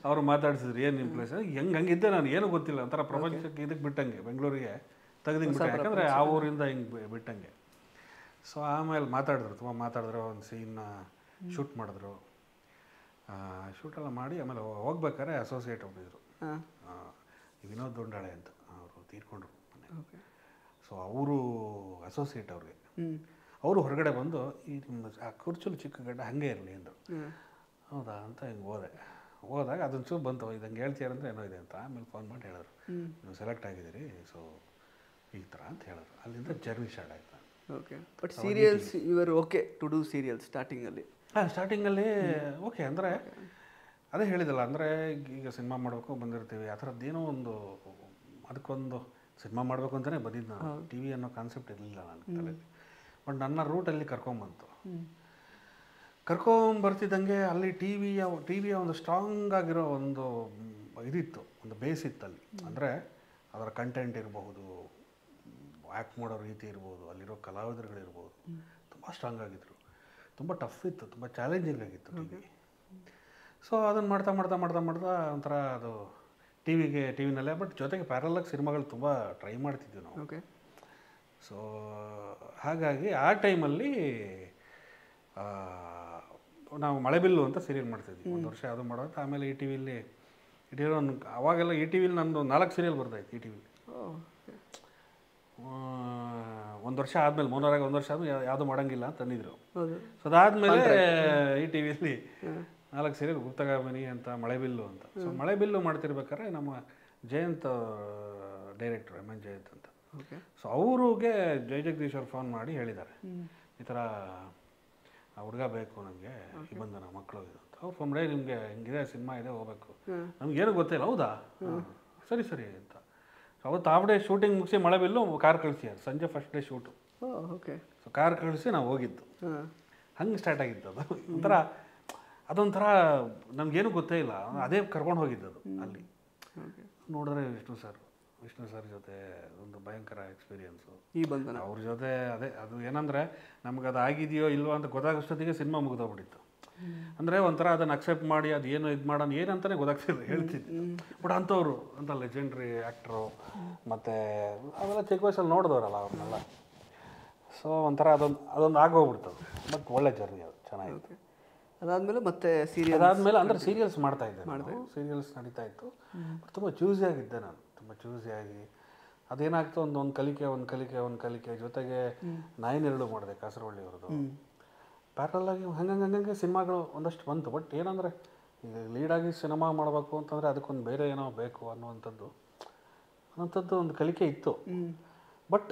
ಅವರು ಮಾತಾಡ್ಸಿದ್ರು. ಏನು ನಿಮ್ಮ ಪ್ಲೇಸ್ ಹಂಗಿದ್ದೆ ನಾನು, ಏನೂ ಗೊತ್ತಿಲ್ಲ, ಒಂಥರ ಪ್ರಪಂಚಕ್ಕೆ ಇದಕ್ಕೆ ಬಿಟ್ಟಂಗೆ, ಬೆಂಗಳೂರಿಗೆ ತೆಗೆದಿಂಗೆ ಬಿಟ್ಟೆ, ಯಾಕಂದರೆ ಆ ಊರಿಂದ ಹಿಂಗೆ ಬಿಟ್ಟಂಗೆ. ಸೊ ಆಮೇಲೆ ಮಾತಾಡಿದ್ರು, ತುಂಬ ಮಾತಾಡಿದ್ರು. ಒಂದು ಸೀನ್ನ ಶೂಟ್ ಮಾಡಿದ್ರು. ಶೂಟೆಲ್ಲ ಮಾಡಿ ಆಮೇಲೆ ಹೋಗ್ಬೇಕಾದ್ರೆ ಅಸೋಸಿಯೇಟ್ ಹೋಗಿದ್ರು, ವಿನೋದ್ ದೊಂಡಾಳೆ ಅಂತ, ಅವರು ತೀರ್ಕೊಂಡ್ರು ಮೊನ್ನೆ. ಸೊ ಅವರು ಅಸೋಸಿಯೇಟ್ ಅವ್ರಿಗೆ, ಅವರು ಹೊರಗಡೆ ಬಂದು ಈ ನಿಮ್ಮ ಆ ಕುರ್ಚಲು ಚಿಕ್ಕ ಗಡ್ಡ ಹಾಗೆ ಇರಲಿ ಅಂದರು. ಹೌದಾ ಅಂತ ಹಿಂಗೆ ಹೋದಾಗ ಅದೊಂದು ಚೂರು ಬಂತು, ಇದಂಗೆ ಹೇಳ್ತೀರಂದ್ರೆ ಏನೋ ಇದೆ ಅಂತ. ಆಮೇಲೆ ಫೋನ್ ಮಾಡಿ ಹೇಳಿದ್ರು, ನೀವು ಸೆಲೆಕ್ಟ್ ಆಗಿದ್ದೀರಿ, ಸೊ ಈ ಥರ ಅಂತ ಹೇಳಿದ್ರು. ಅಲ್ಲಿಂದ ಜರ್ನಿ ಸ್ಟಾರ್ಟ್ ಆಯಿತು. Okay, but serials you're okay to do serials ಸ್ಟಾರ್ಟಿಂಗಲ್ಲಿ? ಸ್ಟಾರ್ಟಿಂಗಲ್ಲಿ ಓಕೆ, ಅಂದರೆ ಅದೇ ಹೇಳಿದಲ್ಲ, ಅಂದರೆ ಈಗ ಸಿನಿಮಾ ಮಾಡಬೇಕು ಬಂದಿರ್ತೀವಿ, ಆ ಥರದ್ದೇನೋ ಒಂದು ಅದಕ್ಕೊಂದು ಸಿನಿಮಾ ಮಾಡಬೇಕು ಅಂತಲೇ ಬಂದಿದ್ದು ನಾನು. ಟಿ ವಿ ಅನ್ನೋ ಕಾನ್ಸೆಪ್ಟ್ ಇರಲಿಲ್ಲ ನನ್ನ ತಲೆಯಲ್ಲಿ. ಬಟ್ ನನ್ನ ರೂಟಲ್ಲಿ ಕರ್ಕೊಂಬಂತು. ಕರ್ಕೊಂಬರ್ತಿದ್ದಂಗೆ ಅಲ್ಲಿ ಟಿ ವಿಯ ಒಂದು ಸ್ಟ್ರಾಂಗ್ ಆಗಿರೋ ಒಂದು ಇದಿತ್ತು, ಒಂದು ಬೇಸ್ ಇತ್ತು ಅಲ್ಲಿ. ಅಂದರೆ ಅದರ ಕಂಟೆಂಟ್ ಇರಬಹುದು, ಆ್ಯಕ್ಟ್ ಮಾಡೋ ರೀತಿ ಇರ್ಬೋದು, ಅಲ್ಲಿರೋ ಕಲಾವಿದರುಗಳಿರ್ಬೋದು, ತುಂಬ ಸ್ಟ್ರಾಂಗ್ ಆಗಿದ್ದರು. ತುಂಬ ಟಫ್ ಇತ್ತು, ತುಂಬ ಚಾಲೆಂಜಿಂಗ್ ಆಗಿತ್ತು ಟಿ ವಿ. ಸೊ ಅದನ್ನು ಮಾಡ್ತಾ ಒಂಥರ ಅದು ಟಿ ವಿನಲ್ಲೇ, ಬಟ್ ಜೊತೆಗೆ ಪ್ಯಾರಲಾಗಿ ಸಿನಿಮಾಗಳು ತುಂಬ ಟ್ರೈ ಮಾಡ್ತಿದ್ವಿ ನಾವು. ಓಕೆ. ಸೊ ಹಾಗಾಗಿ ಆ ಟೈಮಲ್ಲಿ ನಾವು ಮಳೆಬಿಲ್ಲು ಅಂತ ಸೀರಿಯಲ್ ಮಾಡ್ತಿದ್ವಿ ಒಂದು ವರ್ಷ. ಅದು ಮಾಡೋದು. ಆಮೇಲೆ ಈ ಟಿ ವಿಲಿ ಒಂದು ಅವಾಗೆಲ್ಲ ಈ ಟಿ ವಿಲಿ ನಂದು 4 ಸೀರಿಯಲ್ ಬರ್ತಾಯಿತ್ತು ಈ ಟಿ ವಿಲಿ. ಒಂದು ವರ್ಷ ಆದಮೇಲೆ, ಮೌನರಾಗ ಒಂದು ವರ್ಷ ಆದಮೇಲೆ ಯಾವುದೂ ಮಾಡೋಂಗಿಲ್ಲ ಅಂತ ತಂದಿದ್ರು. ಸೊ ಅದಾದಮೇಲೆ ಈ ಟಿ ವಿಲಿ 4 ಸೀರಿಯಲ್, ಗುಪ್ತಗಾಮಿನಿ ಅಂತ, ಮಳೆಬಿಲ್ಲು ಅಂತ. ಸೊ ಮಳೆಬಿಲ್ಲು ಮಾಡ್ತಿರ್ಬೇಕಾದ್ರೆ ನಮ್ಮ ಜಯಂತ್ ಡೈರೆಕ್ಟ್ರು, ಎಮ್.ಎನ್. ಜಯಂತ್ ಅಂತ. ಸೊ ಅವ್ರಿಗೆ ಜಗದೀಶ್ ಅವ್ರು ಫೋನ್ ಮಾಡಿ ಹೇಳಿದ್ದಾರೆ, ಈ ಥರ ಹುಡುಗ ಬೇಕು ನನಗೆ, ಈ ಬಂಧನ ಮಕ್ಕಳು ಇದು ಅಂತ. ಅವ್ರು ಫೋನ್ ಮಾಡಿ, ನಿಮಗೆ ಹಿಂಗಿದೆ ಸಿನಿಮಾ ಇದೆ, ಹೋಗ್ಬೇಕು. ನಮಗೇನು ಗೊತ್ತಿಲ್ಲ. ಹೌದಾ, ಸರಿ ಅಂತ. ಅವತ್ತು ಹಾಫ್ ಡೇ ಶೂಟಿಂಗ್ ಮುಗಿಸಿ ಮಳೆಬಿಲ್ಲು ಕಾರ್ ಕಳಿಸಿ, ಅದು ಸಂಜೆ first day shoot. Okay. So car ಕಳಿಸಿ ನಾವು ಹೋಗಿದ್ದು. ಹಂಗೆ ಸ್ಟಾರ್ಟ್ ಆಗಿತ್ತು ಅದು. ಅದೊಂಥರ ನಮಗೇನು ಗೊತ್ತೇ ಇಲ್ಲ, ಅದೇ ಕರ್ಕೊಂಡು ಹೋಗಿದ್ದದು. ಅಲ್ಲಿ ನೋಡಿದ್ರೆ ವಿಷ್ಣು ಸರ್ ಜೊತೆ ಒಂದು ಭಯಂಕರ ಎಕ್ಸ್ಪೀರಿಯನ್ಸು ಈ ಬಂಧನ. ಅವ್ರ ಜೊತೆ ಅದೇ ಅದು ಏನಂದರೆ ನಮ್ಗೆ ಅದು ಆಗಿದೆಯೋ ಇಲ್ವೋ ಅಂತ ಗೊತ್ತಾಗೋಷ್ಟೊತ್ತಿಗೆ ಸಿನಿಮಾ ಮುಗಿದೋಗ್ಬಿಟ್ಟಿತ್ತು. ಅಂದರೆ ಒಂಥರ ಅದನ್ನು ಅಕ್ಸೆಪ್ಟ್ ಮಾಡಿ ಅದು ಏನು ಇದು ಮಾಡೋಣ ಏನಂತಲೇ ಗೊತ್ತಾಗ್ತಿಲ್ಲ, ಹೇಳ್ತಿದ್ದೆ. ಬಟ್ ಅಂಥವ್ರು ಅಂತ ಲೆಜೆಂಡ್ರಿ ಆ್ಯಕ್ಟ್ರು, ಮತ್ತು ಅವೆಲ್ಲ ಚಿಕ್ಕ ವಯಸ್ಸಲ್ಲಿ ನೋಡಿದವರಲ್ಲ ಅವ್ರನ್ನೆಲ್ಲ. ಸೊ ಒಂಥರ ಅದೊಂದು ಆಗೋಗ್ಬಿಡ್ತದೆ. ಬಟ್ ಒಳ್ಳೆ ಜರ್ನಿ, ಅದು ಚೆನ್ನಾಗಿತ್ತು. ಅದಾದಮೇಲೆ ಮತ್ತೆ ಸೀರಿಯಲ್ ಅದಾದಮೇಲೆ ಅಂದರೆ ಸೀರಿಯಲ್ಸ್ ಮಾಡ್ತಾಯಿದ್ದೆ, ಸೀರಿಯಲ್ಸ್ ನಡೀತಾ ಇತ್ತು. ತುಂಬ ಚೂಸಿಯಾಗಿದ್ದೆ ನಾನು, ತುಂಬ ಚೂಸಿಯಾಗಿ. ಅದೇನಾಗ್ತು, ಒಂದು ಕಲಿಕೆ ಜೊತೆಗೆ 9/2 ಮಾಡಿದೆ ಕಾಸರವಳ್ಳಿ ಅವ್ರದ್ದು. ಪ್ಯಾರಲಾಗಿ ಹಂಗಂಗೆ ಸಿನಿಮಾಗಳು ಒಂದಷ್ಟು ಬಂತು. ಬಟ್ ಏನಂದರೆ ಈಗ ಲೀಡಾಗಿ ಸಿನಿಮಾ ಮಾಡಬೇಕು ಅಂತಂದರೆ ಅದಕ್ಕೊಂದು ಬೇರೆ ಏನೋ ಬೇಕು ಅನ್ನುವಂಥದ್ದು ಒಂದು ಕಲಿಕೆ ಇತ್ತು. ಬಟ್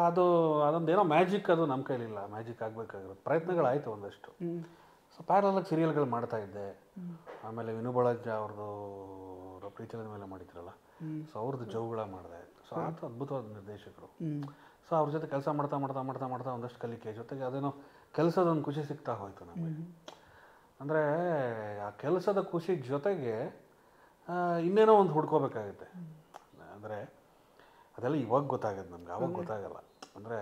ಅದೊಂದೇನೋ ಮ್ಯಾಜಿಕ್, ಅದು ನಮ್ಮ ಕೈಲಿಲ್ಲ. ಮ್ಯಾಜಿಕ್ ಆಗಬೇಕಾಗಿರೋದು ಪ್ರಯತ್ನಗಳಾಯಿತು ಒಂದಷ್ಟು. ಸೊ ಪ್ಯಾರಲಾಗಿ ಸೀರಿಯಲ್ಗಳು ಮಾಡ್ತಾಯಿದ್ದೆ. ಆಮೇಲೆ ವಿನು ಬಳಜ್ಜ ಅವ್ರದ್ದು ಪ್ರೀತಿಗಳ ಮೇಲೆ ಮಾಡಿದ್ರಲ್ಲ, ಸೊ ಅವ್ರದ್ದು ಜೌಗಳ ಮಾಡಿದೆ. ಸೊ ಆತ ಅದ್ಭುತವಾದ ನಿರ್ದೇಶಕರು. ಸೊ ಅವ್ರ ಜೊತೆ ಕೆಲಸ ಮಾಡ್ತಾ ಒಂದಷ್ಟು ಕಲಿಕೆ, ಜೊತೆಗೆ ಅದೇನೋ ಕೆಲಸದೊಂದು ಖುಷಿ ಸಿಗ್ತಾ ಹೋಯಿತು ನಮಗೆ. ಅಂದರೆ ಆ ಕೆಲಸದ ಖುಷಿ ಜೊತೆಗೆ ಇನ್ನೇನೋ ಒಂದು ಹುಡ್ಕೋಬೇಕಾಗುತ್ತೆ. ಅಂದರೆ ಅದೆಲ್ಲ ಇವಾಗ ಗೊತ್ತಾಗುತ್ತೆ ನಮ್ಗೆ, ಆವಾಗ ಗೊತ್ತಾಗಲ್ಲ. ಅಂದರೆ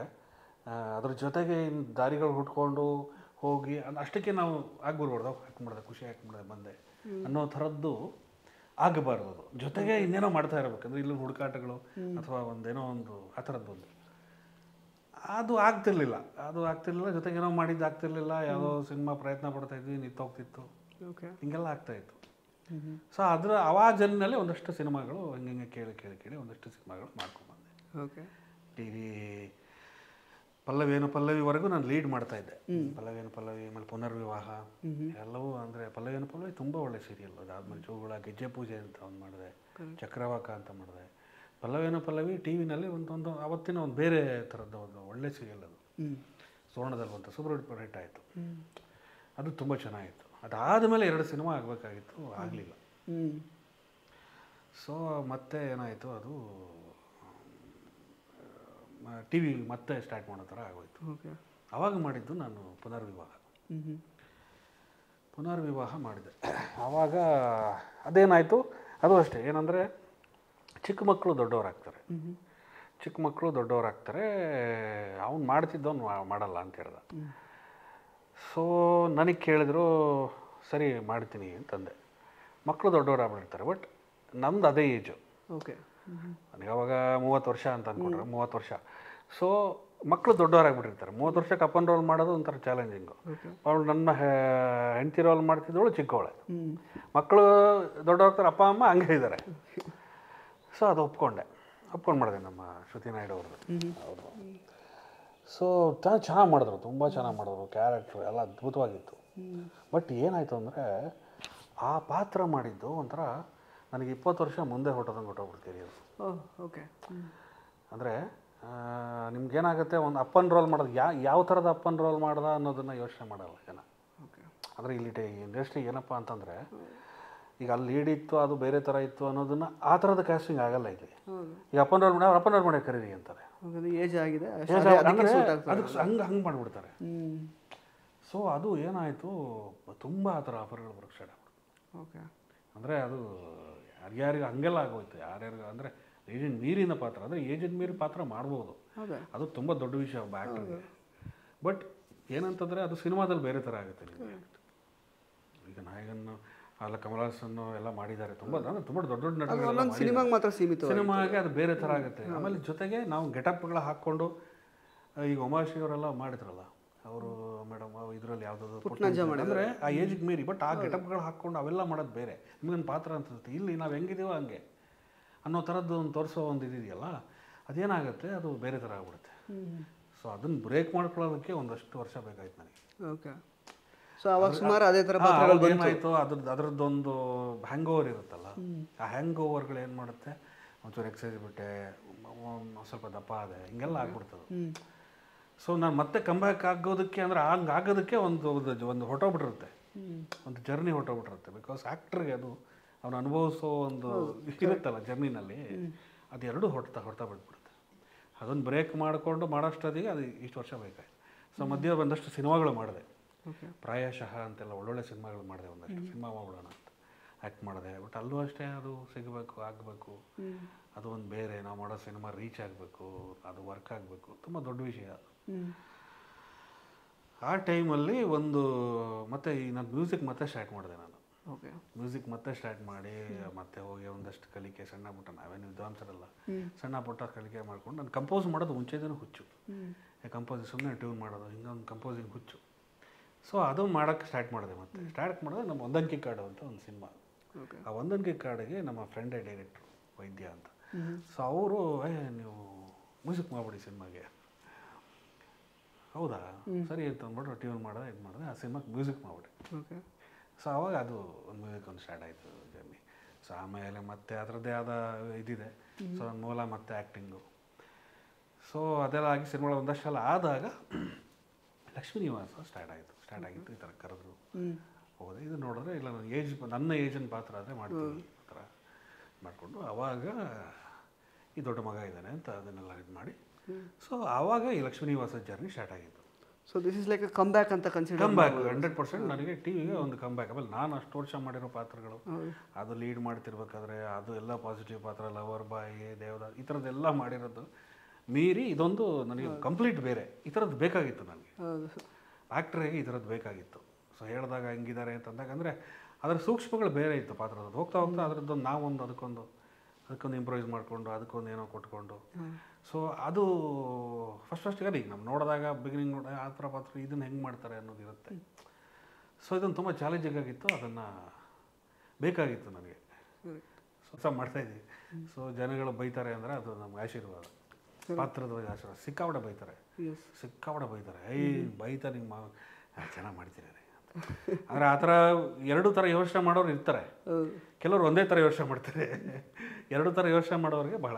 ಅದ್ರ ಜೊತೆಗೆ ಇನ್ನು ದಾರಿಗಳು ಹುಟ್ಕೊಂಡು ಹೋಗಿ ಅಷ್ಟಕ್ಕೆ ನಾವು ಆಗ್ಬಿಡ್ಬಾರ್ದು ಹಾಕ್ಬಿಡ್ದೆ ಖುಷಿ ಹಾಕ್ಬಿಡ್ದೆ ಬಂದೆ ಅನ್ನೋ ಥರದ್ದು ಆಗಬಾರ್ದು. ಅದು ಜೊತೆಗೆ ಇನ್ನೇನೋ ಮಾಡ್ತಾ ಇರಬೇಕಂದ್ರೆ ಇಲ್ಲಿ ಹುಡುಕಾಟಗಳು ಅಥವಾ ಒಂದೇನೋ ಒಂದು ಆ ಥರದ್ದು ಒಂದು ಅದು ಆಗ್ತಿರ್ಲಿಲ್ಲ. ಜೊತೆಗೆ ಏನೋ ಮಾಡಿದ್ದು ಆಗ್ತಿರ್ಲಿಲ್ಲ. ಯಾವುದೋ ಸಿನಿಮಾ ಪ್ರಯತ್ನ ಪಡ್ತಾ ಇದ್ವಿ, ನಿಂತೋಗ್ತಿತ್ತು, ಹಿಂಗೆಲ್ಲ ಆಗ್ತಾಯಿತ್ತು. ಸೊ ಆ ಜನ್ನಲ್ಲಿ ಒಂದಷ್ಟು ಸಿನಿಮಾಗಳು ಹಂಗೆ ಕೇಳಿ ಒಂದಷ್ಟು ಸಿನಿಮಾಗಳು ಮಾಡ್ಕೊಂಡ್ಬಂದೆ. ಓಕೆ. ಟಿ ವಿ ಪಲ್ಲವಿವರೆಗೂ ನಾನು ಲೀಡ್ ಮಾಡ್ತಾ ಇದ್ದೆ. ಪಲ್ಲವಿ ಆಮೇಲೆ ಪುನರ್ವಿವಾಹ ಎಲ್ಲವೂ ಅಂದರೆ ಪಲ್ಲವಿ ತುಂಬ ಒಳ್ಳೆ ಸೀರಿಯಲ್. ಅದಾದ್ಮೇಲೆ ಜೋಗುಳ, ಗೆಜ್ಜೆ ಪೂಜೆ ಅಂತ ಒಂದು ಮಾಡಿದೆ, ಚಕ್ರವಾಕ ಅಂತ ಮಾಡಿದೆ. ಪಲ್ಲವಿ ಟಿ ವಿನಲ್ಲಿ ಒಂದು ಅವತ್ತಿನ ಒಂದು ಬೇರೆ ಥರದ ಒಂದು ಒಳ್ಳೆ ಸೀರಿಯಲ್ ಅದು. ಸುವರ್ಣದಲ್ಲಿ ಬಂತು, ಸೂಪರ್ ಹಿಟ್ ಆಯಿತು. ಅದು ತುಂಬ ಚೆನ್ನಾಗಿತ್ತು. ಅದಾದಮೇಲೆ 2 ಸಿನಿಮಾ ಆಗಬೇಕಾಗಿತ್ತು, ಆಗಲಿಲ್ಲ. ಸೊ ಮತ್ತೆ ಏನಾಯಿತು, ಅದು ಟಿ ವಿ ಮತ್ತೆ ಸ್ಟಾರ್ಟ್ ಮಾಡೋ ಥರ ಆಗೋಯ್ತು. ಆವಾಗ ಮಾಡಿದ್ದು ನಾನು ಪುನರ್ವಿವಾಹ ಮಾಡಿದೆ. ಆವಾಗ ಅದೇನಾಯಿತು, ಅದು ಅಷ್ಟೇ. ಏನಂದರೆ ಚಿಕ್ಕ ಮಕ್ಕಳು ದೊಡ್ಡವರಾಗ್ತಾರೆ. ಅವ್ನು ಮಾಡ್ತಿದ್ದವನು ಮಾಡಲ್ಲ ಅಂತ ಹೇಳ್ದ. ಸೊ ನನಗೆ ಕೇಳಿದ್ರು, ಸರಿ ಮಾಡ್ತೀನಿ ಅಂತಂದೆ. ಮಕ್ಕಳು ದೊಡ್ಡವರಾಗ್ಬಿಟ್ಟಿರ್ತಾರೆ, ಬಟ್ ನಮ್ದು ಅದೇ ಏಜು. ಓಕೆ. ನನಗೆ ಅವಾಗ 30 ವರ್ಷ ಅಂತ ಅಂದ್ಕೊಂಡ್ರೆ 30 ವರ್ಷ. ಸೊ ಮಕ್ಕಳು ದೊಡ್ಡವರಾಗ್ಬಿಟ್ಟಿರ್ತಾರೆ. 30 ವರ್ಷಕ್ಕೆ ಅಪ್ ಆ್ಯಂಡ್ ರೋಲ್ ಮಾಡೋದು ಒಂಥರ ಚಾಲೆಂಜಿಂಗು. ಅವಳು ನನ್ನ ಹೆಂಡತಿ ರೋಲ್ ಮಾಡ್ತಿದ್ದವಳು ಚಿಕ್ಕವಳೆ. ಮಕ್ಕಳು ದೊಡ್ಡವರಾಗ್ತಾರೆ, ಅಪ್ಪ ಅಮ್ಮ ಹಂಗೆ ಇದ್ದಾರೆ. ಸೊ ಅದು ಒಪ್ಕೊಂಡು ಮಾಡಿದೆ ನಮ್ಮ ಶ್ರುತಿ ನಾಯ್ಡು ಅವರು. ಸೊ ಚೆನ್ನಾಗಿ ಮಾಡಿದ್ರು, ತುಂಬ ಚೆನ್ನಾಗಿ ಮಾಡಿದ್ರು. ಕ್ಯಾರೆಕ್ಟ್ರು ಎಲ್ಲ ಅದ್ಭುತವಾಗಿತ್ತು. ಬಟ್ ಏನಾಯಿತು ಅಂದರೆ ಆ ಪಾತ್ರ ಮಾಡಿದ್ದು ಒಂಥರ ನನಗೆ 20 ವರ್ಷ ಮುಂದೆ ಹೊಟ್ಟೋಗ್ಬಿಡ್ತೀರಿ ಅದು. ಓಕೆ. ಅಂದರೆ ನಿಮ್ಗೇನಾಗುತ್ತೆ, ಒಂದು ಅಪ್ ಆ್ಯಂಡ್ ರೋಲ್ ಮಾಡೋದು ಯಾವ ಥರದ ಅಪ್ ಆ್ಯಂಡ್ ರೋಲ್ ಮಾಡ್ದ ಅನ್ನೋದನ್ನು ಯೋಚನೆ ಮಾಡಲ್ಲ ಜನ. ಅಂದರೆ ಇಲ್ಲಿ ಇಂಡಸ್ಟ್ರಿ ಏನಪ್ಪ ಅಂತಂದರೆ, ಈಗ ಅಲ್ಲಿ ಲೀಡ್ ಇತ್ತು, ಅದು ಬೇರೆ ಥರ ಇತ್ತು ಅನ್ನೋದನ್ನು ಆ ಥರದ ಕ್ಯಾಸ್ಟಿಂಗ್ ಆಗಲ್ಲ ಇಲ್ಲಿ. ಈಗ ಅಪ್ ಆ್ಯಂಡ್ ರೋಲ್ ಮಾಡಿ ಕರೀರಿ ಅಂತಾರೆ. ಏಜ್ ಆಗಿದೆ ಅದಕ್ಕೆ ಹಂಗೆ ಮಾಡಿಬಿಡ್ತಾರೆ. ಸೊ ಅದು ಏನಾಯಿತು, ತುಂಬ ಆ ಥರ ಆಫರ್ಗಳು ಬರೋಕ್ಕೆ ಸ್ಟಾರ್ಟ್ ಆಗ್ಬಿಡ್ತು. ಓಕೆ. ಅಂದರೆ ಅದು ಯಾರ್ಯಾರಿಗೆ ಹಂಗೆಲ್ಲ ಆಗೋಯ್ತು. ಯಾರ್ಯಾರಿಗೆ ಅಂದರೆ ಏಜೆಂಟ್ ಮೀರಿನ ಪಾತ್ರ, ಅಂದರೆ ಏಜೆಂಟ್ ಮೀರಿ ಪಾತ್ರ ಮಾಡ್ಬೋದು, ಅದು ತುಂಬ ದೊಡ್ಡ ವಿಷಯ ಒಬ್ಬ ಆ್ಯಕ್ಟರ್ಗೆ. ಬಟ್ ಏನಂತಂದರೆ ಅದು ಸಿನಿಮಾದಲ್ಲಿ ಬೇರೆ ಥರ ಆಗುತ್ತೆ ನಿಮಗೆ. ಈಗ ನಾಯಕನ್ನು ಅಲ್ಲ ಕಮಲ್ ಹಾಸನ್ ಎಲ್ಲ ಮಾಡಿದ್ದಾರೆ, ತುಂಬ ದೊಡ್ಡ ನಟರು ಸಿನಿಮಾಗೆ ಮಾತ್ರ ಸೀಮಿತ. ಸಿನಿಮಾಗೆ ಅದು ಬೇರೆ ಥರ ಆಗುತ್ತೆ. ಆಮೇಲೆ ಜೊತೆಗೆ ನಾವು ಗೆಟಪ್ಗಳು ಹಾಕ್ಕೊಂಡು, ಈಗ ಉಮಾಶ್ರೀ ಅವರೆಲ್ಲ ಮಾಡಿದ್ರಲ್ಲ, ಅವರು ಮೇಡಮ್ ಇದರಲ್ಲಿ ಯಾವುದಾದ್ರು ಅಂದರೆ ಆ ಏಜಿಗೆ ಮೀರಿ, ಬಟ್ ಆ ಗೆಟಪ್ಗಳು ಹಾಕ್ಕೊಂಡು ಅವೆಲ್ಲ ಮಾಡೋದು ಬೇರೆ. ನಿಮಗೊಂದು ಪಾತ್ರ ಅನ್ಸುತ್ತೆ, ಇಲ್ಲಿ ನಾವು ಹೆಂಗಿದೀವೋ ಹಂಗೆ ಅನ್ನೋ ಥರದ್ದು ಒಂದು ತೋರಿಸೋ ಒಂದು ಇದೆಯಲ್ಲ, ಅದೇನಾಗುತ್ತೆ, ಅದು ಬೇರೆ ಥರ ಆಗ್ಬಿಡುತ್ತೆ. ಸೊ ಅದನ್ನು ಬ್ರೇಕ್ ಮಾಡ್ಕೊಳ್ಳೋದಕ್ಕೆ ಒಂದಷ್ಟು ವರ್ಷ ಬೇಕಾಯ್ತು ನನಗೆ. ಓಕೆ. ಸೊ ಅವಾಗ ಸುಮಾರು ಅದೇ ಥರ ಏನಾಯಿತು, ಅದರದ್ದೊಂದು ಹ್ಯಾಂಗ್ ಓವರ್ ಇರುತ್ತಲ್ಲ, ಆ ಹ್ಯಾಂಗ್ ಓವರ್ಗಳು ಏನು ಮಾಡುತ್ತೆ, ಒಂಚೂರು ಎಕ್ಸಸೈಸ್ ಬಿಟ್ಟೆ, ಸ್ವಲ್ಪ ದಪ್ಪ ಆದೆ, ಹಿಂಗೆಲ್ಲ ಆಗ್ಬಿಡ್ತದೆ. ಸೊ ನಾನು ಮತ್ತೆ ಕಂಬ್ಯಾಕ್ ಆಗೋದಕ್ಕೆ ಅಂದರೆ ಹಂಗೆ ಆಗೋದಕ್ಕೆ ಒಂದು ಹೊಟ್ಟೋಗ್ಬಿಟ್ಟಿರುತ್ತೆ, ಒಂದು ಜರ್ನಿ ಹೊಟ್ಟೋಗ್ಬಿಟ್ಟಿರುತ್ತೆ. ಬಿಕಾಸ್ ಆ್ಯಕ್ಟ್ರಿಗೆ ಅದು ಅವನು ಅನುಭವಿಸೋ ಒಂದು ಇರುತ್ತಲ್ಲ ಜರ್ನಿನಲ್ಲಿ, ಅದೆರಡು ಹೊಡ್ತಾ ಬಿಟ್ಬಿಡುತ್ತೆ. ಅದನ್ನು ಬ್ರೇಕ್ ಮಾಡಿಕೊಂಡು ಮಾಡೋಷ್ಟೊತ್ತಿಗೆ ಅದು ಇಷ್ಟು ವರ್ಷ ಬೇಕಾಯ್ತು. ಸೊ ಮಧ್ಯೆ ಒಂದಷ್ಟು ಸಿನಿಮಾಗಳು ಮಾಡಿದೆ, ಪ್ರಾಯಶಃ ಅಂತೆಲ್ಲ ಒಳ್ಳೊಳ್ಳೆ ಸಿನಿಮಾಗಳು ಮಾಡಿದೆ. ಒಂದಷ್ಟು ಸಿನಿಮಾ ಮಾಡೋಣ ಅಂತ ಆ್ಯಕ್ಟ್ ಮಾಡಿದೆ. ಬಟ್ ಅಲ್ಲೂ ಅಷ್ಟೇ, ಅದು ಸಿಗಬೇಕು, ಆಗಬೇಕು, ಅದು ಒಂದು ಬೇರೆ, ನಾವು ಮಾಡೋ ಸಿನಿಮಾ ರೀಚ್ ಆಗಬೇಕು, ಅದು ವರ್ಕ್ ಆಗಬೇಕು, ತುಂಬ ದೊಡ್ಡ ವಿಷಯ ಅದು. ಆ ಟೈಮಲ್ಲಿ ಮತ್ತೆ ನಾನು ಮ್ಯೂಸಿಕ್ ಮತ್ತೆ ಸ್ಟಾರ್ಟ್ ಮಾಡಿದೆ. ನಾನು ಮ್ಯೂಸಿಕ್ ಮತ್ತೆ ಸ್ಟಾರ್ಟ್ ಮಾಡಿ ಮತ್ತೆ ಹೋಗಿ ಒಂದಷ್ಟು ಕಲಿಕೆ, ಸಣ್ಣ ಪುಟ್ಟ, ನಾವೇನು ವಿದ್ವಾಂಸರಲ್ಲ, ಸಣ್ಣ ಪುಟ್ಟ ಕಲಿಕೆ ಮಾಡ್ಕೊಂಡು ನಾನು ಕಂಪೋಸ್ ಮಾಡೋದು ಮುಂಚೆನೇ ಹುಚ್ಚು. ಕಂಪೋಸಿಂಗ್ ಸುಮ್ಮನೆ ಟ್ಯೂನ್ ಮಾಡೋದು, ಹಿಂಗೊಂದು ಕಂಪೋಸಿಂಗ್ ಹುಚ್ಚು. ಸೊ ಅದು ಮಾಡೋಕ್ಕೆ ಸ್ಟಾರ್ಟ್ ಮಾಡಿದೆ. ಮತ್ತೆ ಸ್ಟಾರ್ಟ್ ಮಾಡಿದ್ರೆ ನಮ್ಮ ಒಂದಂಕಿ ಕಾಡು ಅಂತ ಒಂದು ಸಿನಿಮಾ. ಆ ಒಂದಂಕಿ ಕಾಡಿಗೆ ನಮ್ಮ ಫ್ರೆಂಡೇ ಡೈರೆಕ್ಟ್ರು, ವೈದ್ಯ ಅಂತ. ಸೊ ಅವರು ನೀವು ಮ್ಯೂಸಿಕ್ ಮಾಡಿಬಿಡಿ ಸಿನಿಮಾಗೆ. ಹೌದಾ, ಸರಿ ಅಂತ ಅಂದ್ಬಿಟ್ಟು ಟ್ಯೂನ್ ಮಾಡಿದೆ, ಇದು ಮಾಡಿದೆ, ಆ ಸಿನಿಮಾಗೆ ಮ್ಯೂಸಿಕ್ ಮಾಡಿಬಿಡಿ. ಸೊ ಆವಾಗ ಅದು ಒಂದು ಮ್ಯೂಸಿಕ್ ಒಂದು ಸ್ಟಾರ್ಟ್ ಆಯಿತು ಜರ್ನಿ. ಸೊ ಆಮೇಲೆ ಮತ್ತೆ ಅದರದ್ದೇ ಆದ ಇದಿದೆ. ಸೊ ಮೂಲ ಮತ್ತೆ ಆ್ಯಕ್ಟಿಂಗು. ಸೊ ಅದೆಲ್ಲ ಆಗಿ ಸಿನಿಮಾಗಳು ಒಂದಷ್ಟೆಲ್ಲ ಆದಾಗ ಲಕ್ಷ್ಮೀ ನಿವಾಸ ಸ್ಟಾರ್ಟ್ ಆಗಿತ್ತು. ಈ ಥರ ಕರೆದ್ರು, ಹೋದೆ. ಇದು ನೋಡಿದ್ರೆ ಇಲ್ಲ, ನನ್ನ ಏಜನ್ ಪಾತ್ರ ಆದರೆ ಮಾಡ್ತೀನಿ ಆ ಥರ ಮಾಡಿಕೊಂಡು, ಆವಾಗ ಈ ದೊಡ್ಡ ಮಗ ಇದ್ದಾನೆ ಅಂತ ಅದನ್ನೆಲ್ಲ ಇದು ಮಾಡಿ, ಸೊ ಆವಾಗ ಈ ಲಕ್ಷ್ಮೀ ನಿವಾಸ ಜರ್ನಿ ಸ್ಟಾರ್ಟ್ ಆಗಿತ್ತು. So this is like come back ಅಂತ ಕನ್ಸಿಡರ್. ಕಮ್ ಬ್ಯಾಕ್ 100% ನನಗೆ ಟಿವಿಗೆ ಒಂದು ಕಮ್ ಬ್ಯಾಕ್. ಆಮೇಲೆ ನಾನು ಅಷ್ಟು ವರ್ಷ ಮಾಡಿರೋ ಪಾತ್ರಗಳು, ಅದು ಲೀಡ್ ಮಾಡ್ತಿರ್ಬೇಕಾದ್ರೆ ಅದು ಎಲ್ಲ ಪಾಸಿಟಿವ್ ಪಾತ್ರ, ಲವರ್ ಬಾಯಿ, ದೇವದಾಸ್, ಈ ಥರದ್ದೆಲ್ಲ ಮಾಡಿರೋದು ಮೀರಿ ಇದೊಂದು ನನಗೆ ಕಂಪ್ಲೀಟ್ ಬೇರೆ. ಈ ಥರದ್ದು ಬೇಕಾಗಿತ್ತು ನನಗೆ, ಹೌದು ಆ್ಯಕ್ಟ್ರಿಗೆ ಈ ಥರದ್ದು ಬೇಕಾಗಿತ್ತು. ಸೊ ಹೇಳಿದಾಗ ಹೆಂಗಿದ್ದಾರೆ ಅಂತಂದಾಗ ಅಂದರೆ ಅದರ ಸೂಕ್ಷ್ಮಗಳು ಬೇರೆ ಇತ್ತು ಪಾತ್ರದ್ದು. ಹೋಗ್ತಾ ಹೋಗ್ತಾ ಅದರದ್ದೊಂದು ನಾವೊಂದು ಅದಕ್ಕೊಂದು ಇಂಪ್ರೂವೈಸ್ ಮಾಡಿಕೊಂಡು ಅದಕ್ಕೊಂದು ಏನೋ ಕೊಟ್ಕೊಂಡು, ಸೊ ಅದು ಫಸ್ಟಿಗೆ ಈಗ ನಾವು ನೋಡಿದಾಗ ಬಿಗಿನಿಂಗ್ ನೋಡಿ ಆ ಥರ ಪಾತ್ರ ಇದನ್ನು ಹೆಂಗೆ ಮಾಡ್ತಾರೆ ಅನ್ನೋದು ಇರುತ್ತೆ. ಸೊ ಇದೊಂದು ತುಂಬ ಚಾಲೆಂಜಿಂಗ್ ಆಗಿತ್ತು, ಅದನ್ನು ಬೇಕಾಗಿತ್ತು ನನಗೆ. ಸೊ ಮಾಡ್ತಾಯಿದ್ವಿ. ಸೊ ಜನಗಳು ಬೈತಾರೆ ಅಂದರೆ ಅದು ನಮ್ಗೆ ಆಶೀರ್ವಾದ, ಪಾತ್ರದ ಆಶೀರ್ವಾದ. ಸಿಕ್ಕಾಪಟ್ಟೆ ಬೈತಾರೆ, ಸಿಕ್ಕಾಪಟ್ಟೆ ಬೈತಾರೆ. ಬೈತಾರೆ ನಿಮ್ಮ ಚೆನ್ನಾಗಿ ಮಾಡ್ತೀರಿ ಅಂದರೆ ಆ ಥರ ಎರಡು ಥರ ಯೋಚನೆ ಮಾಡೋರು ಇರ್ತಾರೆ. ಕೆಲವರು ಒಂದೇ ಥರ ಯೋಚನೆ ಮಾಡ್ತಾರೆ, ಎರಡು ಥರ ಯೋಚನೆ ಮಾಡೋರಿಗೆ ಬಹಳ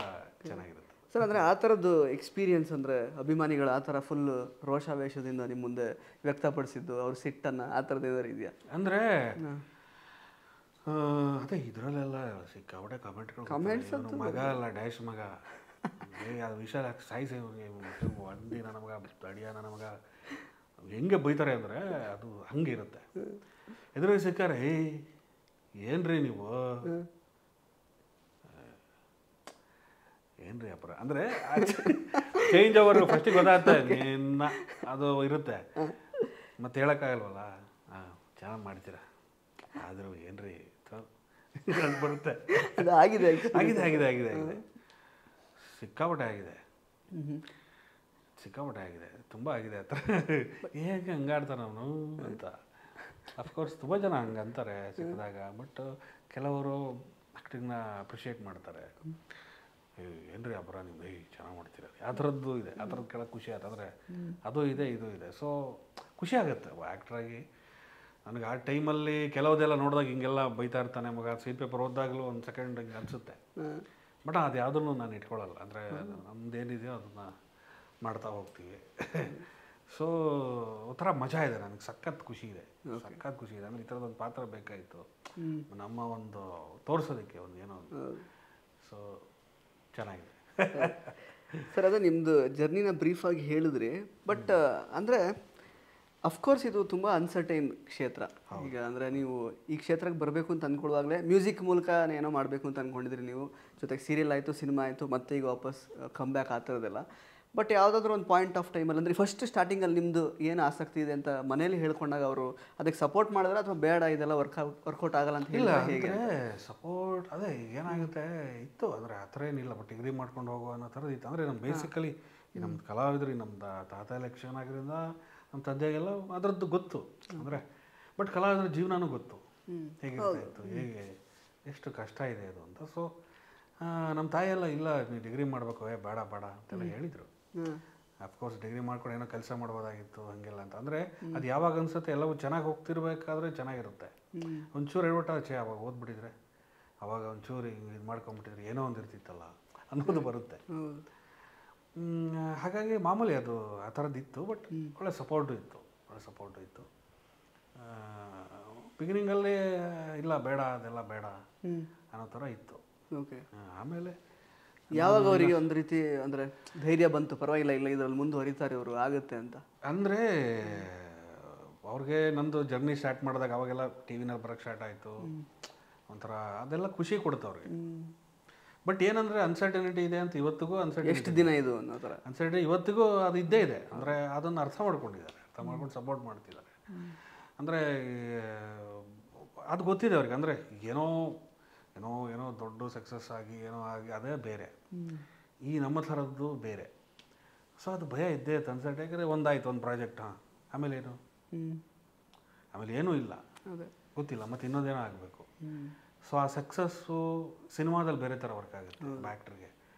ಚೆನ್ನಾಗಿರುತ್ತೆ ಸರ್. ಅಂದರೆ ಆ ಥರದ್ದು ಎಕ್ಸ್ಪೀರಿಯನ್ಸ್ ಅಂದರೆ ಅಭಿಮಾನಿಗಳು ಆ ಥರ ಫುಲ್ ರೋಷಾವೇಶದಿಂದ ನಿಮ್ಮ ಮುಂದೆ ವ್ಯಕ್ತಪಡಿಸಿದ್ದು, ಅವ್ರ ಸಿಟ್ಟನ್ನು ಆ ಥರದ್ದು ಏನಾದ್ರು ಇದೆಯಾ? ಅಂದರೆ ಅದೇ ಇದರಲ್ಲೆಲ್ಲ ಸಿಕ್ಕಾಪಟ್ಟೆ ಕಮೆಂಟ್ಸ್, ಮಗ ಅಲ್ಲ ಡ್ಯಾಶ್ ಮಗ, ಅದು ವಿಷಯ ಸಾಯಿಸಿ ಒಂದಿನ ನಮಗ ಅಡಿಯ ನಮಗ ಹೆಂಗೆ ಬೈತಾರೆ ಅಂದರೆ ಅದು ಹಂಗೆ ಇರುತ್ತೆ. ಎದುರಿಗೆ ಸಿಕ್ಕಾರೆ ಏನ್ರಿ ನೀವು ಏನ್ರಿ ಅಪ್ಪರ ಅಂದರೆ ಚೇಂಜ್ ಓವರ್ ಫಸ್ಟಿಗೆ ಗೊತ್ತಾಗುತ್ತೆ ನಿನ್ನ ಅದು ಇರುತ್ತೆ. ಮತ್ತೆ ಹೇಳೋಕ್ಕಾಗಲ್ವಲ್ಲ, ಚೆನ್ನಾಗಿ ಮಾಡ್ತೀರಾ ಆದರೂ ಏನ್ರಿ ಬರುತ್ತೆ. ಆಗಿದೆ ಆಗಿದೆ ಆಗಿದೆ ಆಗಿದೆ ಆಗಿದೆ ಸಿಕ್ಕಾಪಟ್ಟೆ ಆಗಿದೆ, ಸಿಕ್ಕಾಪಟ್ಟೆ ಆಗಿದೆ, ತುಂಬ ಆಗಿದೆ. ಆ ಥರ ಹೇಗೆ ಹಂಗಾಡ್ತಾನೆ ಅವನು ಅಂತ. ಅಫ್ಕೋರ್ಸ್ ತುಂಬ ಜನ ಹಂಗೆ ಅಂತಾರೆ ಸಿಕ್ಕಿದಾಗ. ಬಟ್ ಕೆಲವರು ಆ್ಯಕ್ಟಿಂಗ್ನ ಅಪ್ರಿಷಿಯೇಟ್ ಮಾಡ್ತಾರೆ. ಏನ್ರಿ ಅಬ್ಬರ ನೀವು ಚೆನ್ನಾಗಿ ಮಾಡ್ತೀರ, ಆ ಥರದ್ದು ಇದೆ. ಆ ಥರದ್ದು ಕೇಳೋಕ್ಕೆ ಖುಷಿ ಆಯ್ತು. ಅಂದರೆ ಅದು ಇದೆ ಇದು ಇದೆ. ಸೊ ಖುಷಿ ಆಗುತ್ತೆ ಆ್ಯಕ್ಟ್ರಾಗಿ. ನನಗೆ ಆ ಟೈಮಲ್ಲಿ ಕೆಲವುದೆಲ್ಲ ನೋಡಿದಾಗ ಹಿಂಗೆಲ್ಲ ಬೈತಾ ಇರ್ತಾನೆ ಮಗ, ಸೀಟ್ ಪೇಪರ್ ಓದಾಗಲೂ ಒಂದು ಸೆಕೆಂಡ್ ಹಿಂಗೆ ಅನಿಸುತ್ತೆ. ಬಟ್ ಅದು ಯಾವುದನ್ನು ನಾನು ಇಟ್ಕೊಳ್ಳಲ್ಲ. ಅಂದರೆ ನಮ್ಮದೇನಿದೆಯೋ ಅದನ್ನು ಮಾಡ್ತಾ ಹೋಗ್ತೀವಿ. ಸೊ ಒಂಥರ ಮಜಾ ಇದೆ, ನನಗೆ ಸಖತ್ ಖುಷಿ ಇದೆ, ಸಖತ್ ಖುಷಿ ಇದೆ. ಅಂದರೆ ಈ ಥರದೊಂದು ಪಾತ್ರ ಬೇಕಾಯಿತು ನಮ್ಮ ಒಂದು ತೋರಿಸೋದಕ್ಕೆ ಒಂದು ಏನೋ ಒಂದು. ಸೊ ಚೆನ್ನಾಗಿದೆ ಸರ್. ಅದೇ ನಿಮ್ಮದು ಜರ್ನಿನ ಬ್ರೀಫಾಗಿ ಹೇಳಿದ್ರಿ. ಬಟ್ ಅಂದರೆ ಅಫ್ಕೋರ್ಸ್ ಇದು ತುಂಬ ಅನ್ಸರ್ಟೈನ್ ಕ್ಷೇತ್ರ. ಈಗ ಅಂದರೆ ನೀವು ಈ ಕ್ಷೇತ್ರಕ್ಕೆ ಬರಬೇಕು ಅಂತ ಅಂದ್ಕೊಳ್ಳುವಾಗಲೇ ಮ್ಯೂಸಿಕ್ ಮೂಲಕ ಏನೋ ಮಾಡಬೇಕು ಅಂತ ಅಂದ್ಕೊಂಡಿದ್ರಿ ನೀವು. ಜೊತೆಗೆ ಸೀರಿಯಲ್ ಆಯಿತು, ಸಿನಿಮಾ ಆಯಿತು, ಮತ್ತೆ ಈಗ ವಾಪಸ್ ಕಮ್ ಬ್ಯಾಕ್ ಆ ಥರದ್ದೆಲ್ಲ. ಬಟ್ ಯಾವುದಾದ್ರೂ ಒಂದು ಪಾಯಿಂಟ್ ಆಫ್ ಟೈಮಲ್ಲಿ ಅಂದರೆ ಫಸ್ಟ್ ಸ್ಟಾರ್ಟಿಂಗಲ್ಲಿ ನಿಮ್ಮದು ಏನು ಆಸಕ್ತಿ ಇದೆ ಅಂತ ಮನೇಲಿ ಹೇಳ್ಕೊಂಡಾಗ ಅವರು ಅದಕ್ಕೆ ಸಪೋರ್ಟ್ ಮಾಡಿದ್ರೆ ಅಥವಾ ಬೇಡ ಇದೆಲ್ಲ ವರ್ಕೌಟ್ ಆಗಲ್ಲ ಅಂತ ಇಲ್ಲ ಹೇಗೆ ಸಪೋರ್ಟ್? ಅದೇ ಏನಾಗುತ್ತೆ ಇತ್ತು ಅಂದರೆ ಆ ಥರ ಏನಿಲ್ಲ. ಬಟ್ ಡಿಗ್ರಿ ಮಾಡ್ಕೊಂಡು ಹೋಗೋ ಅನ್ನೋ ಥರದ್ದು ಇತ್ತು. ಅಂದರೆ ನಮ್ಮ ಬೇಸಿಕಲಿ ನಮ್ಮ ಕಲಾವಿದ್ರಿ ನಮ್ಮದು ತಾತ ಎಲೆಕ್ಷನ್ ಆಗಿರೋದ್ರಿಂದ ನಮ್ಮ ತಂದೆಗೆಲ್ಲ ಅದರದ್ದು ಗೊತ್ತು. ಅಂದರೆ ಬಟ್ ಕಲಾವಿದರ ಜೀವನನೂ ಗೊತ್ತು, ಹೇಗಿರ್ತಾ ಇತ್ತು, ಹೇಗೆ ಎಷ್ಟು ಕಷ್ಟ ಇದೆ ಅದು ಅಂತ. ಸೊ ನಮ್ಮ ತಾಯಿಯೆಲ್ಲ ಇಲ್ಲ ನೀವು ಡಿಗ್ರಿ ಮಾಡಬೇಕು, ಬೇಡ ಬೇಡ ಅಂತೆಲ್ಲ ಹೇಳಿದರು. ಅಫ್ಕೋರ್ಸ್ ಡಿಗ್ರಿ ಮಾಡ್ಕೊಂಡು ಏನೋ ಕೆಲಸ ಮಾಡ್ಬೋದಾಗಿತ್ತು ಹಂಗೆಲ್ಲ ಅಂತ. ಅಂದರೆ ಅದು ಯಾವಾಗ ಅನ್ಸುತ್ತೆ ಎಲ್ಲವೂ ಚೆನ್ನಾಗಿ ಹೋಗ್ತಿರ್ಬೇಕಾದ್ರೆ ಚೆನ್ನಾಗಿರುತ್ತೆ. ಒಂಚೂರು ಹೇಳ್ಬಿಟ್ಟು ಆಚೆ ಅವಾಗ ಓದ್ಬಿಟ್ಟಿದ್ರೆ, ಅವಾಗ ಒಂಚೂರು ಹಿಂಗೆ ಇದು ಮಾಡ್ಕೊಂಬಿಟ್ಟಿದ್ರೆ ಏನೋ ಒಂದು ಇರ್ತಿತ್ತಲ್ಲ ಅನ್ನೋದು ಬರುತ್ತೆ. ಹಾಗಾಗಿ ಮಾಮೂಲಿ ಅದು ಆ ಥರದ್ದು ಇತ್ತು. ಬಟ್ ಒಳ್ಳೆ ಸಪೋರ್ಟು ಇತ್ತು. ಬಿಗಿನಿಂಗಲ್ಲಿ ಇಲ್ಲ ಬೇಡ ಅದೆಲ್ಲ ಬೇಡ ಅನ್ನೋ ಥರ ಇತ್ತು. ಆಮೇಲೆ ಯಾವಾಗ ಅವರಿಗೆ ಒಂದು ರೀತಿ ಅಂದರೆ ಧೈರ್ಯ ಬಂತು, ಪರವಾಗಿಲ್ಲ ಇಲ್ಲ ಇದರಲ್ಲಿ ಮುಂದುವರಿತಾರೆ ಇವರು ಆಗುತ್ತೆ ಅಂತ? ಅಂದರೆ ಅವ್ರಿಗೆ ನಂದು ಜರ್ನಿ ಸ್ಟಾರ್ಟ್ ಮಾಡಿದಾಗ ಅವಾಗೆಲ್ಲ ಟಿ ವಿನಲ್ಲಿ ಬರೋಕ್ಕೆ ಸ್ಟಾರ್ಟ್ ಆಯಿತು. ಒಂಥರ ಅದೆಲ್ಲ ಖುಷಿ ಕೊಡುತ್ತೆ ಅವ್ರಿಗೆ. ಬಟ್ ಏನಂದರೆ ಅನ್ಸರ್ಟನಿಟಿ ಇದೆ ಅಂತ ಇವತ್ತಿಗೂ ಎಷ್ಟು ದಿನ ಇದು ಅನ್ನೋ ಥರ ಅನ್ಸರ್ಟನಿಟಿ ಇವತ್ತಿಗೂ ಅದು ಇದ್ದೇ ಇದೆ. ಅಂದರೆ ಅದನ್ನು ಅರ್ಥ ಮಾಡ್ಕೊಂಡಿದ್ದಾರೆ, ಅರ್ಥ ಮಾಡ್ಕೊಂಡು ಸಪೋರ್ಟ್ ಮಾಡ್ತಿದ್ದಾರೆ. ಅಂದರೆ ಅದು ಗೊತ್ತಿದೆ ಅವ್ರಿಗೆ. ಅಂದರೆ ಏನೋ ಏನೋ ಏನೋ ದೊಡ್ಡ ಸಕ್ಸಸ್ ಆಗಿ ಏನೋ ಆಗಿ ಅದೇ ಬೇರೆ, ಈ ನಮ್ಮ ಥರದ್ದು ಬೇರೆ. ಸೊ ಅದು ಭಯ ಇದ್ದೇ ಇತ್ತು, ಅನ್ಸರ್ಟೆ. ಯಾಕಂದರೆ ಒಂದಾಯ್ತು ಒಂದು ಪ್ರಾಜೆಕ್ಟ್, ಆಮೇಲೆ ಏನು, ಆಮೇಲೆ ಏನೂ ಇಲ್ಲ, ಗೊತ್ತಿಲ್ಲ, ಮತ್ತು ಇನ್ನೊಂದೇನೋ ಆಗಬೇಕು. ಸೊ ಆ ಸಕ್ಸಸ್ಸು ಸಿನಿಮಾದಲ್ಲಿ ಬೇರೆ ಥರ ವರ್ಕ್ ಆಗುತ್ತೆ ಆ್ಯಕ್ಟ್ರಿಗೆ.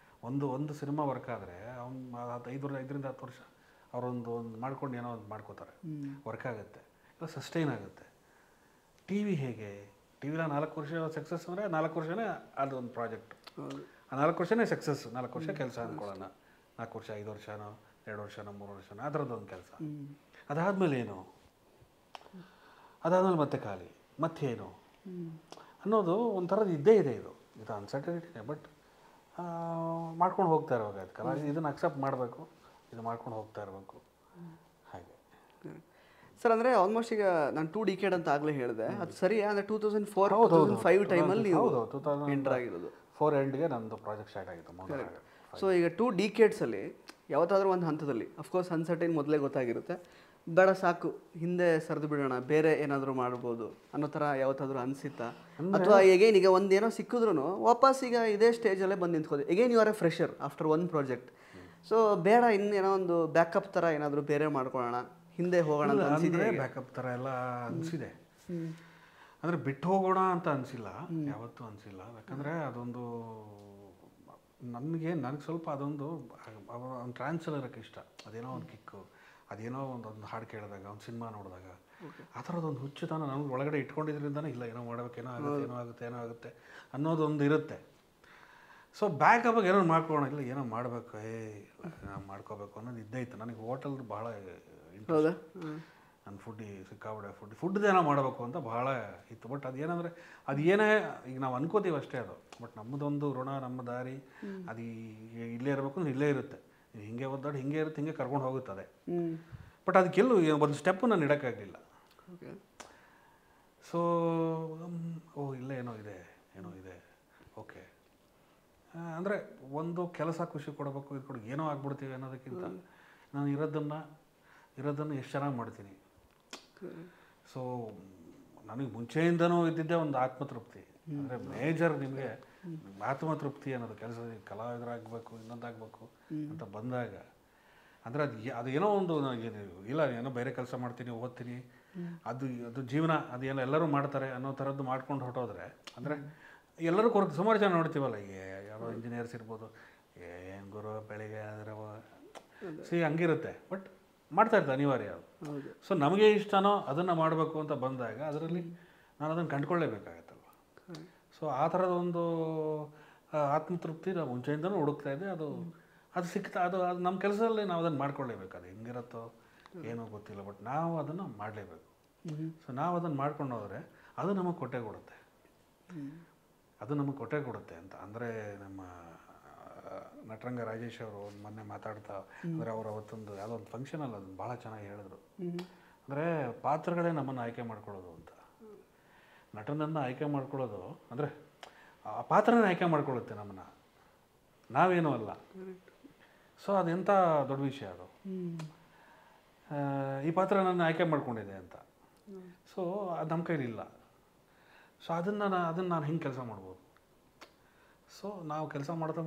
ಒಂದು ಸಿನಿಮಾ ವರ್ಕ್ ಆದರೆ ಅವ್ನು 5ರಿಂದ 10 ವರ್ಷ ಅವರೊಂದು ಮಾಡ್ಕೊಂಡು ಏನೋ ಒಂದು ಮಾಡ್ಕೋತಾರೆ, ವರ್ಕ್ ಆಗುತ್ತೆ, ಇಲ್ಲ ಸಸ್ಟೈನ್ ಆಗುತ್ತೆ. ಟಿ ವಿ ಹೇಗೆ, ಟಿ ವಿಲ 4 ವರ್ಷ ಸಕ್ಸಸ್ ಅಂದರೆ 4 ವರ್ಷನೇ ಅದೊಂದು ಪ್ರಾಜೆಕ್ಟ್, ಆ 4 ವರ್ಷನೇ ಸಕ್ಸಸ್. 4 ವರ್ಷ ಕೆಲಸ ಅಂದ್ಕೊಳ್ಳೋಣ, 4 ವರ್ಷ 5 ವರ್ಷನೋ 2 ವರ್ಷನೋ 3 ವರ್ಷನೋ ಆ ಥರದ್ದೊಂದು ಕೆಲಸ. ಅದಾದಮೇಲೆ ಏನು, ಅದಾದಮೇಲೆ ಮತ್ತೆ ಖಾಲಿ, ಮತ್ತೇನು ಅನ್ನೋದು ಒಂಥರದ್ದು ಇದ್ದೇ ಇದೆ. ಇದು ಅನ್ಸರ್ಟನಿಟಿನೇ. ಬಟ್ ಮಾಡ್ಕೊಂಡು ಹೋಗ್ತಾ ಇರುವಾಗ ಅದಕ್ಕಲ್ಲ, ಇದನ್ನು ಅಕ್ಸೆಪ್ಟ್ ಮಾಡಬೇಕು, ಇದು ಮಾಡ್ಕೊಂಡು ಹೋಗ್ತಾ ಇರಬೇಕು ಹಾಗೆ. ಸರ್ ಅಂದರೆ ಆಲ್ಮೋಸ್ಟ್ ಈಗ ನಾನು 2 ಡಿಕೇಡ್ ಅಂತ ಆಗಲೇ ಹೇಳಿದೆ, ಅದು ಸರಿ. ಅಂದರೆ 2004-2005 ಟೈಮಲ್ಲಿ ನೀವು ಎಂಟರ್ ಆಗಿರೋದು. 4 ಎಂಡ್ಗೆ ನಂದು ಪ್ರಾಜೆಕ್ಟ್ ಸ್ಟಾರ್ಟ್ ಆಗಿತ್ತು. ಸೊ ಈಗ 2 ಡಿಕೇಡ್ಸಲ್ಲಿ ಯಾವತ್ತಾದ್ರೂ ಒಂದು ಹಂತದಲ್ಲಿ ಅಫ್ಕೋರ್ಸ್ ಅನ್ಸರ್ಟೈನ್ ಮೊದಲೇ ಗೊತ್ತಾಗಿರುತ್ತೆ, ಬೇಡ ಸಾಕು ಹಿಂದೆ ಸರಿದು ಬಿಡೋಣ, ಬೇರೆ ಏನಾದರೂ ಮಾಡ್ಬೋದು ಅನ್ನೋ ಥರ ಯಾವತ್ತಾದ್ರೂ ಅನಿಸಿತ್ತಾ? ಅಥವಾ ಎಗೈನ್ ಈಗ ಒಂದೇನೋ ಸಿಕ್ಕಿದ್ರು ವಾಪಸ್ ಈಗ ಇದೇ ಸ್ಟೇಜಲ್ಲೇ ಬಂದು ನಿಂತ್ಕೋದು, again you are a fresher after one project, so ಬೇಡ ಇನ್ನೇನೋ ಒಂದು ಬ್ಯಾಕಪ್ ಥರ ಏನಾದರೂ ಬೇರೆ ಮಾಡ್ಕೊಳ್ಳೋಣ, ಹಿಂದೆ ಹೋಗೋಣ ಅಂತ ಅಂದರೆ ಬ್ಯಾಕಪ್ ಥರ ಎಲ್ಲ ಅನಿಸಿದೆ. ಅಂದರೆ ಬಿಟ್ಟು ಹೋಗೋಣ ಅಂತ ಅನಿಸಿಲ್ಲ, ಯಾವತ್ತೂ ಅನಿಸಿಲ್ಲ. ಯಾಕಂದರೆ ಅದೊಂದು ನನಗೆ ಸ್ವಲ್ಪ ಅದೊಂದು ಅವ್ನು ಟ್ರಾನ್ಸ್ಫರ್ ಇರೋಕ್ಕೆ ಇಷ್ಟ. ಅದೇನೋ ಒಂದು ಕಿಕ್ಕು, ಅದೇನೋ ಒಂದು ಹಾಡು ಕೇಳಿದಾಗ, ಒಂದು ಸಿನಿಮಾ ನೋಡಿದಾಗ ಆ ಥರದೊಂದು ಹುಚ್ಚುತನ ನನಗೆ ಒಳಗಡೆ ಇಟ್ಕೊಂಡಿದ್ರಿಂದನೇ ಇಲ್ಲ, ಏನೋ ಮಾಡ್ಬೇಕು, ಏನೋ ಆಗುತ್ತೆ ಅನ್ನೋದೊಂದು ಇರುತ್ತೆ. ಸೊ ಬ್ಯಾಕಪ್ಪಾಗಿ ಏನೋ ಮಾಡ್ಕೊಳ್ಳೋಣ, ಇಲ್ಲ ಏನೋ ಮಾಡಬೇಕು, ಮಾಡ್ಕೋಬೇಕು ಅನ್ನೋದು ಇದ್ದೇ ಇತ್ತು ನನಗೆ. ಹೋಟೆಲ್ದು ಭಾಳ ಇಂಟ್ರೆಸ್ಟ್, ನನ್ನ ಸಿಕ್ಕಾಬಿಡೆ ಫುಡ್ದೇನೋ ಮಾಡಬೇಕು ಅಂತ ಭಾಳ ಇತ್ತು. ಬಟ್ ಅದೇನಂದರೆ ಅದು ಏನೇ ಈಗ ನಾವು ಅನ್ಕೋತೀವಿ ಅಷ್ಟೇ ಅದು, ಬಟ್ ನಮ್ಮದೊಂದು ಋಣ, ನಮ್ಮ ದಾರಿ ಅದು ಇಲ್ಲೇ ಇರಬೇಕು ಅಂದ್ರೆ ಇಲ್ಲೇ ಇರುತ್ತೆ, ಹಿಂಗೆ ಒದ್ದಾಡಿ ಹಿಂಗೆ ಇರುತ್ತೆ, ಹಿಂಗೆ ಕರ್ಕೊಂಡು ಹೋಗುತ್ತದೆ. ಬಟ್ ಅದಕ್ಕೆಲ್ಲೂ ಒಂದು ಸ್ಟೆಪ್ಪು ನಾನು ಇಡೋಕ್ಕಾಗಲಿಲ್ಲ. ಸೊ ಇಲ್ಲೇ ಏನೋ ಇದೆ ಓಕೆ. ಅಂದರೆ ಒಂದು ಕೆಲಸ ಖುಷಿ ಕೊಡಬೇಕು, ಇದು ಕೊಡು, ಏನೋ ಆಗ್ಬಿಡ್ತೀವಿ ಅನ್ನೋದಕ್ಕಿಂತ ನಾನು ಇರೋದನ್ನು ಎಷ್ಟು ಚೆನ್ನಾಗಿ ಮಾಡ್ತೀನಿ. ಸೊ ನನಗೆ ಮುಂಚೆಯಿಂದನೂ ಇದ್ದಿದ್ದೇ ಒಂದು ಆತ್ಮತೃಪ್ತಿ. ಅಂದರೆ ಮೇಜರ್ ನಿಮಗೆ ಆತ್ಮತೃಪ್ತಿ ಅನ್ನೋದು, ಕೆಲಸದಲ್ಲಿ ಕಲಾವಿದರಾಗಬೇಕು, ಇನ್ನೊಂದಾಗಬೇಕು ಅಂತ ಬಂದಾಗ, ಅಂದರೆ ಅದು ಏನೋ ಒಂದು ಇಲ್ಲ, ಏನೋ ಬೇರೆ ಕೆಲಸ ಮಾಡ್ತೀನಿ, ಓದ್ತೀನಿ, ಅದು ಜೀವನ, ಅದೇನೋ ಎಲ್ಲರೂ ಮಾಡ್ತಾರೆ ಅನ್ನೋ ಥರದ್ದು ಮಾಡ್ಕೊಂಡು ಹೊರಟೋದ್ರೆ, ಅಂದರೆ ಎಲ್ಲರೂ ಸುಮಾರು ಜನ ನೋಡ್ತೀವಲ್ಲ, ಈಗ ಯಾರೋ ಇಂಜಿನಿಯರ್ಸ್ ಇರ್ಬೋದು, ಏನು ಗುರು ಬೆಳಿಗ್ಗೆ ಆದರೆ ಹಂಗಿರುತ್ತೆ. ಬಟ್ ಮಾಡ್ತಾ ಇರ್ತಾರೆ, ಅನಿವಾರ್ಯ ಅದು. ಸೊ ನಮಗೆ ಇಷ್ಟನೋ ಅದನ್ನು ಮಾಡಬೇಕು ಅಂತ ಬಂದಾಗ ಅದರಲ್ಲಿ ನಾನು ಅದನ್ನು ಕಂಡುಕೊಳ್ಳೇಬೇಕಾಗತ್ತಲ್ವ. ಸೊ ಆ ಥರದೊಂದು ಆತ್ಮತೃಪ್ತಿ ನಾವು ಮುಂಚೆಯಿಂದನೂ ಹುಡುಕ್ತಾ ಇದ್ದೆ. ಅದು ಸಿಗ್ತಾ, ಅದು ನಮ್ಮ ಕೆಲಸದಲ್ಲಿ ನಾವು ಅದನ್ನು ಮಾಡ್ಕೊಳ್ಳೇಬೇಕು. ಅದು ಹೆಂಗಿರುತ್ತೋ ಏನೋ ಗೊತ್ತಿಲ್ಲ, ಬಟ್ ನಾವು ಅದನ್ನು ಮಾಡಲೇಬೇಕು. ಸೊ ನಾವು ಅದನ್ನು ಮಾಡ್ಕೊಂಡು ಹೋದರೆ ಅದು ನಮಗೆ ಕೊಟ್ಟೆ ಕೊಡುತ್ತೆ ಅಂತ. ಅಂದರೆ ನಮ್ಮ ನಟರಂಗ ರಾಜೇಶ್ ಅವರು ಮೊನ್ನೆ ಮಾತಾಡ್ತಾ, ಅಂದರೆ ಅವರು ಅವತ್ತೊಂದು ಯಾವುದೋ ಒಂದು ಫಂಕ್ಷನಲ್ಲಿ ಅದನ್ನು ಭಾಳ ಚೆನ್ನಾಗಿ ಹೇಳಿದ್ರು. ಅಂದರೆ ಪಾತ್ರಗಳೇ ನಮ್ಮನ್ನು ಆಯ್ಕೆ ಮಾಡ್ಕೊಳ್ಳೋದು ಅಂತ. ನಟನನ್ನು ಆಯ್ಕೆ ಮಾಡ್ಕೊಳ್ಳೋದು ಅಂದರೆ ಆ ಪಾತ್ರನೇ ಆಯ್ಕೆ ಮಾಡ್ಕೊಳ್ಳುತ್ತೆ ನಮ್ಮನ್ನು, ನಾವೇನೂ ಅಲ್ಲ. ಸೊ ಅದೆಂಥ ದೊಡ್ಡ ವಿಷಯ ಅದು. ಈ ಪಾತ್ರ ನನ್ನ ಆಯ್ಕೆ ಮಾಡ್ಕೊಂಡಿದೆ ಅಂತ. ಸೊ ಅದು ನಮ್ಮ ಕೈಲಿಲ್ಲ. ಸೊ ಅದನ್ನು ನಾನು ಹಿಂಗೆ ಕೆಲಸ ಮಾಡ್ಬೋದು. ಸೊ ನಾವು ಕೆಲಸ ಮಾಡ್ತಾ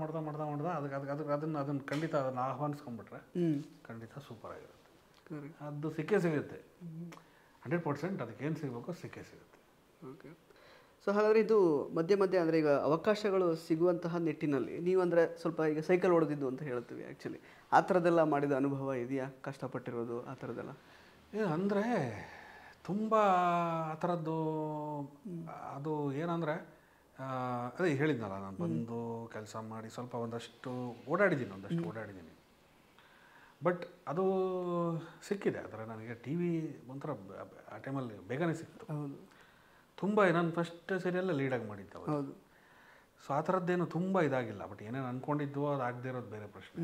ಅದನ್ನು ಖಂಡಿತ ಅದನ್ನು ಆಹ್ವಾನಿಸ್ಕೊಂಡ್ಬಿಟ್ರೆ ಖಂಡಿತ ಸೂಪರ್ ಆಗಿರುತ್ತೆ. ಅದು ಸಿಗುತ್ತೆ 100%. ಅದಕ್ಕೇನು ಸಿಗಬೇಕು ಸಿಕ್ಕೇ ಸಿಗುತ್ತೆ. ಓಕೆ. ಸೊ ಹಾಗಾದರೆ ಇದು ಮಧ್ಯೆ ಅಂದರೆ ಈಗ ಅವಕಾಶಗಳು ಸಿಗುವಂತಹ ನಿಟ್ಟಿನಲ್ಲಿ ನೀವು ಅಂದರೆ ಸ್ವಲ್ಪ ಈಗ ಸೈಕಲ್ ಹೊಡೆದಿದ್ದು ಅಂತ ಹೇಳ್ತೀವಿ, ಆ್ಯಕ್ಚುಲಿ ಆ ಥರದ್ದೆಲ್ಲ ಮಾಡಿದ ಅನುಭವ ಇದೆಯಾ? ಕಷ್ಟಪಟ್ಟಿರೋದು ಆ ಥರದ್ದೆಲ್ಲ? ಅಂದರೆ ತುಂಬ ಆ ಥರದ್ದು. ಅದು ಏನಂದರೆ ಅದೇ ಹೇಳಿದ್ನಲ್ಲ, ನಾನು ಬಂದು ಕೆಲಸ ಮಾಡಿ ಸ್ವಲ್ಪ ಒಂದಷ್ಟು ಓಡಾಡಿದ್ದೀನಿ. ಬಟ್ ಅದು ಸಿಕ್ಕಿದೆ. ಆ ಥರ ನನಗೆ ಟಿ ವಿ ಒಂಥರ ಆ ಟೈಮಲ್ಲಿ ಬೇಗನೆ ಸಿಕ್ತು. ತುಂಬ ನಾನು ಫಸ್ಟ್ ಸೀರಿಯಲ್ಲೇ ಲೀಡಾಗಿ ಮಾಡಿದ್ದೆ. ಹೌದು. ಸೊ ಆ ಥರದ್ದೇನು ತುಂಬ ಇದಾಗಿಲ್ಲ. ಬಟ್ ಏನೇನು ಅಂದ್ಕೊಂಡಿದ್ವೋ ಅದು ಆಗದೇ ಇರೋದು ಬೇರೆ ಪ್ರಶ್ನೆ.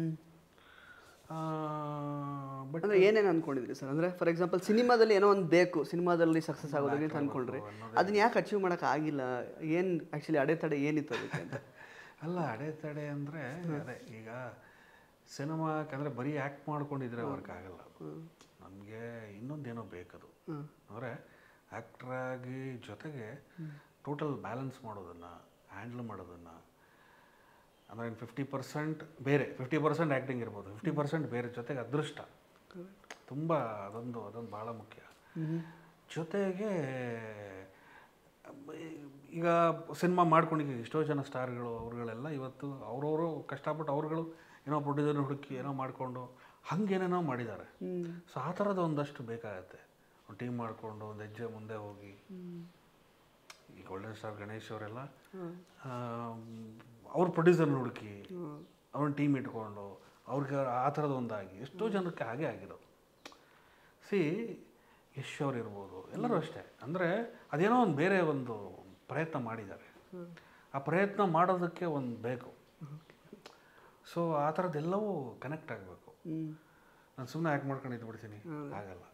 ಬಟ್ ಅಂದರೆ ಏನೇನು ಅಂದ್ಕೊಂಡಿದ್ರಿ ಸರ್? ಅಂದರೆ ಫಾರ್ ಎಕ್ಸಾಂಪಲ್ ಸಿನಿಮಾದಲ್ಲಿ ಏನೋ ಒಂದು ಬೇಕು, ಸಿನಿಮಾದಲ್ಲಿ ಸಕ್ಸಸ್ ಆಗೋದಕ್ಕೆ ಅಂತ ಅಂದ್ಕೊಂಡ್ರಿ, ಅದನ್ನ ಯಾಕೆ ಅಚೀವ್ ಮಾಡೋಕ್ಕಾಗಿಲ್ಲ? ಏನು ಆ್ಯಕ್ಚುಲಿ ಅಡೆತಡೆ ಏನಿತ್ತು ಅದಕ್ಕೆ ಅಂತ? ಅಲ್ಲ, ಅಡೆತಡೆ ಅಂದರೆ ಅದೇ ಈಗ ಸಿನಿಮಾಕ್ಕೆ ಅಂದರೆ ಬರೀ ಆ್ಯಕ್ಟ್ ಮಾಡ್ಕೊಂಡಿದ್ರೆ ವರ್ಕ್ ಆಗಲ್ಲ. ನಮಗೆ ಇನ್ನೊಂದೇನೋ ಬೇಕದು. ಅಂದರೆ ಆ್ಯಕ್ಟ್ರಾಗಿ ಜೊತೆಗೆ ಟೋಟಲ್ ಬ್ಯಾಲೆನ್ಸ್ ಮಾಡೋದನ್ನು, ಹ್ಯಾಂಡ್ಲ್ ಮಾಡೋದನ್ನು, ಅಂದರೆ 50% ಬೇರೆ, 50% ಆ್ಯಕ್ಟಿಂಗ್ ಇರ್ಬೋದು, 50% ಬೇರೆ, ಜೊತೆಗೆ ಅದೃಷ್ಟ ತುಂಬ, ಅದೊಂದು ಭಾಳ ಮುಖ್ಯ. ಜೊತೆಗೆ ಈಗ ಸಿನಿಮಾ ಮಾಡ್ಕೊಂಡಿದ್ದೀವಿ ಎಷ್ಟೋ ಜನ ಸ್ಟಾರ್ಗಳು, ಅವ್ರುಗಳೆಲ್ಲ ಇವತ್ತು ಅವರವರು ಕಷ್ಟಪಟ್ಟು ಅವ್ರುಗಳು ಏನೋ ಪ್ರೊಡ್ಯೂಸರ್ ಹುಡುಕಿ ಏನೋ ಮಾಡಿಕೊಂಡು ಹಂಗೇನೇನೋ ಮಾಡಿದ್ದಾರೆ. ಸೊ ಆ ಥರದ ಒಂದಷ್ಟು ಬೇಕಾಗತ್ತೆ. ಒಂದು ಟೀಮ್ ಮಾಡಿಕೊಂಡು ಒಂದು ಹೆಜ್ಜೆ ಮುಂದೆ ಹೋಗಿ, ಈ ಗೋಲ್ಡನ್ ಸ್ಟಾರ್ ಗಣೇಶ್ ಅವರೆಲ್ಲ ಅವ್ರ ಪ್ರೊಡ್ಯೂಸರ್ನ ಹುಡುಕಿ ಅವ್ರನ್ನ ಟೀಮ್ ಇಟ್ಕೊಂಡು ಅವ್ರಿಗೆ ಆ ಥರದ ಒಂದಾಗಿ ಎಷ್ಟೋ ಜನಕ್ಕೆ ಹಾಗೆ ಆಗಿರೋದು. ಯಶ್ ಅವ್ರು ಇರ್ಬೋದು, ಎಲ್ಲರೂ ಅಷ್ಟೇ. ಅಂದರೆ ಅದೇನೋ ಒಂದು ಬೇರೆ ಒಂದು ಪ್ರಯತ್ನ ಮಾಡಿದ್ದಾರೆ. ಆ ಪ್ರಯತ್ನ ಮಾಡೋದಕ್ಕೆ ಒಂದು ಬೇಕು. ಸೊ ಆ ಥರದ್ದೆಲ್ಲವೂ ಕನೆಕ್ಟ್ ಆಗಬೇಕು. ನಾನು ಸುಮ್ಮನೆ ಆ್ಯಕ್ಟ್ ಮಾಡ್ಕೊಂಡು ಇದ್ಬಿಡ್ತೀನಿ, ಆಗಲ್ಲ.